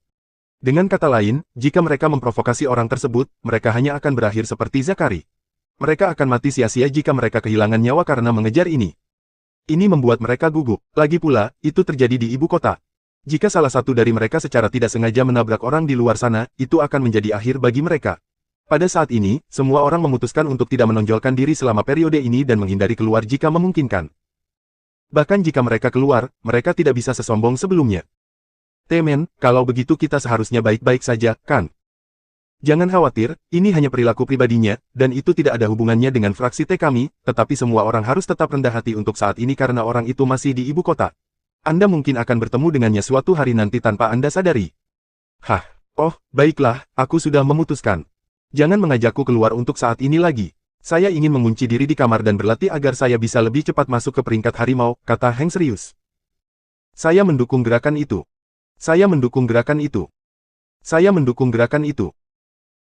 Dengan kata lain, jika mereka memprovokasi orang tersebut, mereka hanya akan berakhir seperti Zakari. Mereka akan mati sia-sia jika mereka kehilangan nyawa karena mengejar ini. Ini membuat mereka gugup. Lagi pula, itu terjadi di ibu kota. Jika salah satu dari mereka secara tidak sengaja menabrak orang di luar sana, itu akan menjadi akhir bagi mereka. Pada saat ini, semua orang memutuskan untuk tidak menonjolkan diri selama periode ini dan menghindari keluar jika memungkinkan. Bahkan jika mereka keluar, mereka tidak bisa sesombong sebelumnya. Temen, kalau begitu kita seharusnya baik-baik saja, kan? Jangan khawatir, ini hanya perilaku pribadinya, dan itu tidak ada hubungannya dengan fraksi T kami, tetapi semua orang harus tetap rendah hati untuk saat ini karena orang itu masih di ibu kota. Anda mungkin akan bertemu dengannya suatu hari nanti tanpa Anda sadari. Hah, oh, baiklah, aku sudah memutuskan. Jangan mengajakku keluar untuk saat ini lagi. Saya ingin mengunci diri di kamar dan berlatih agar saya bisa lebih cepat masuk ke peringkat harimau, kata Heng serius. Saya mendukung gerakan itu. Saya mendukung gerakan itu. Saya mendukung gerakan itu.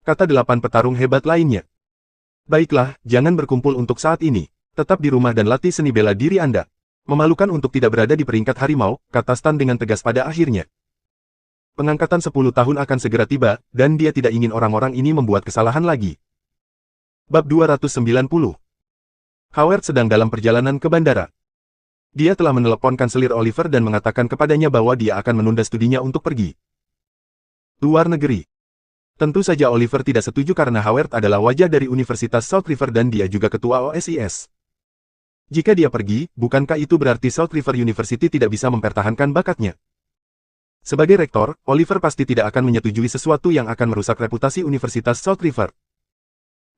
Kata 8 petarung hebat lainnya. Baiklah, jangan berkumpul untuk saat ini. Tetap di rumah dan latih seni bela diri Anda. Memalukan untuk tidak berada di peringkat harimau, kata Stan dengan tegas pada akhirnya. Pengangkatan 10 tahun akan segera tiba, dan dia tidak ingin orang-orang ini membuat kesalahan lagi. Bab 290. Howard sedang dalam perjalanan ke bandara. Dia telah menelepon kanselir Oliver dan mengatakan kepadanya bahwa dia akan menunda studinya untuk pergi luar negeri. Tentu saja Oliver tidak setuju karena Howard adalah wajah dari Universitas South River dan dia juga ketua OSIS. Jika dia pergi, bukankah itu berarti South River University tidak bisa mempertahankan bakatnya? Sebagai rektor, Oliver pasti tidak akan menyetujui sesuatu yang akan merusak reputasi Universitas South River.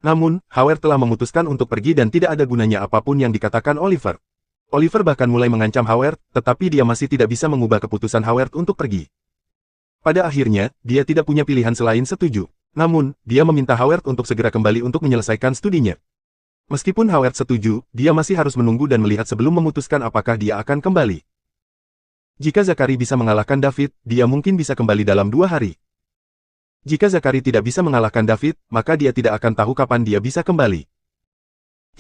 Namun, Howard telah memutuskan untuk pergi dan tidak ada gunanya apapun yang dikatakan Oliver. Oliver bahkan mulai mengancam Howard, tetapi dia masih tidak bisa mengubah keputusan Howard untuk pergi. Pada akhirnya, dia tidak punya pilihan selain setuju. Namun, dia meminta Howard untuk segera kembali untuk menyelesaikan studinya. Meskipun Howard setuju, dia masih harus menunggu dan melihat sebelum memutuskan apakah dia akan kembali. Jika Zakari bisa mengalahkan David, dia mungkin bisa kembali dalam 2 hari. Jika Zakari tidak bisa mengalahkan David, maka dia tidak akan tahu kapan dia bisa kembali.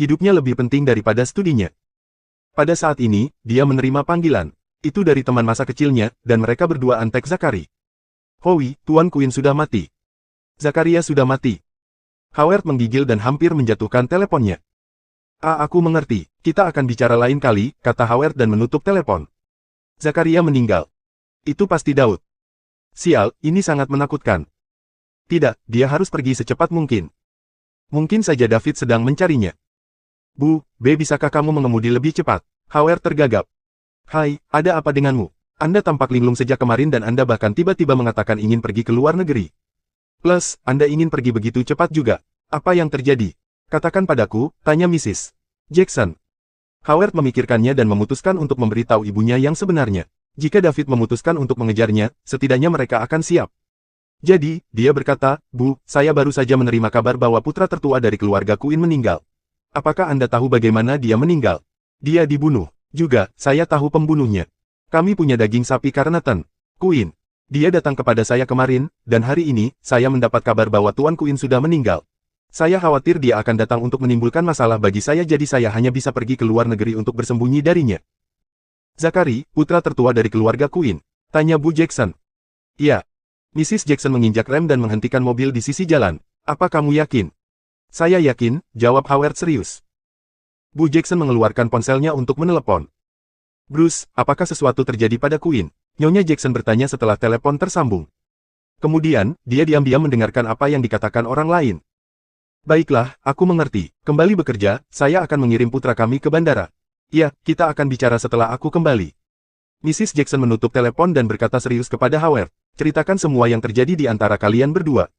Hidupnya lebih penting daripada studinya. Pada saat ini, dia menerima panggilan. Itu dari teman masa kecilnya, dan mereka berdua antek Zakari. Howie, Tuan Queen sudah mati. Zakaria sudah mati. Howard menggigil dan hampir menjatuhkan teleponnya. Aku mengerti. Kita akan bicara lain kali, kata Howard dan menutup telepon. Zakaria meninggal. Itu pasti Daud. Sial, ini sangat menakutkan. Tidak, dia harus pergi secepat mungkin. Mungkin saja David sedang mencarinya. Bu, bisakah kamu mengemudi lebih cepat? Howard tergagap. Hai, ada apa denganmu? Anda tampak linglung sejak kemarin dan Anda bahkan tiba-tiba mengatakan ingin pergi ke luar negeri. Plus, Anda ingin pergi begitu cepat juga. Apa yang terjadi? Katakan padaku, tanya Mrs. Jackson. Howard memikirkannya dan memutuskan untuk memberitahu ibunya yang sebenarnya. Jika David memutuskan untuk mengejarnya, setidaknya mereka akan siap. Jadi, dia berkata, Bu, saya baru saja menerima kabar bahwa putra tertua dari keluarga Queen meninggal. Apakah Anda tahu bagaimana dia meninggal? Dia dibunuh. Juga, saya tahu pembunuhnya. Kami punya daging sapi karena Queen. Dia datang kepada saya kemarin, dan hari ini, saya mendapat kabar bahwa Tuan Queen sudah meninggal. Saya khawatir dia akan datang untuk menimbulkan masalah bagi saya jadi saya hanya bisa pergi ke luar negeri untuk bersembunyi darinya. Zakari, putra tertua dari keluarga Queen. Tanya Bu Jackson. Iya. Mrs. Jackson menginjak rem dan menghentikan mobil di sisi jalan. Apa kamu yakin? Saya yakin, jawab Howard serius. Bu Jackson mengeluarkan ponselnya untuk menelepon. Bruce, apakah sesuatu terjadi pada Queen? Nyonya Jackson bertanya setelah telepon tersambung. Kemudian, dia diam-diam mendengarkan apa yang dikatakan orang lain. Baiklah, aku mengerti. Kembali bekerja, saya akan mengirim putra kami ke bandara. Ya, kita akan bicara setelah aku kembali. Mrs. Jackson menutup telepon dan berkata serius kepada Howard. Ceritakan semua yang terjadi di antara kalian berdua.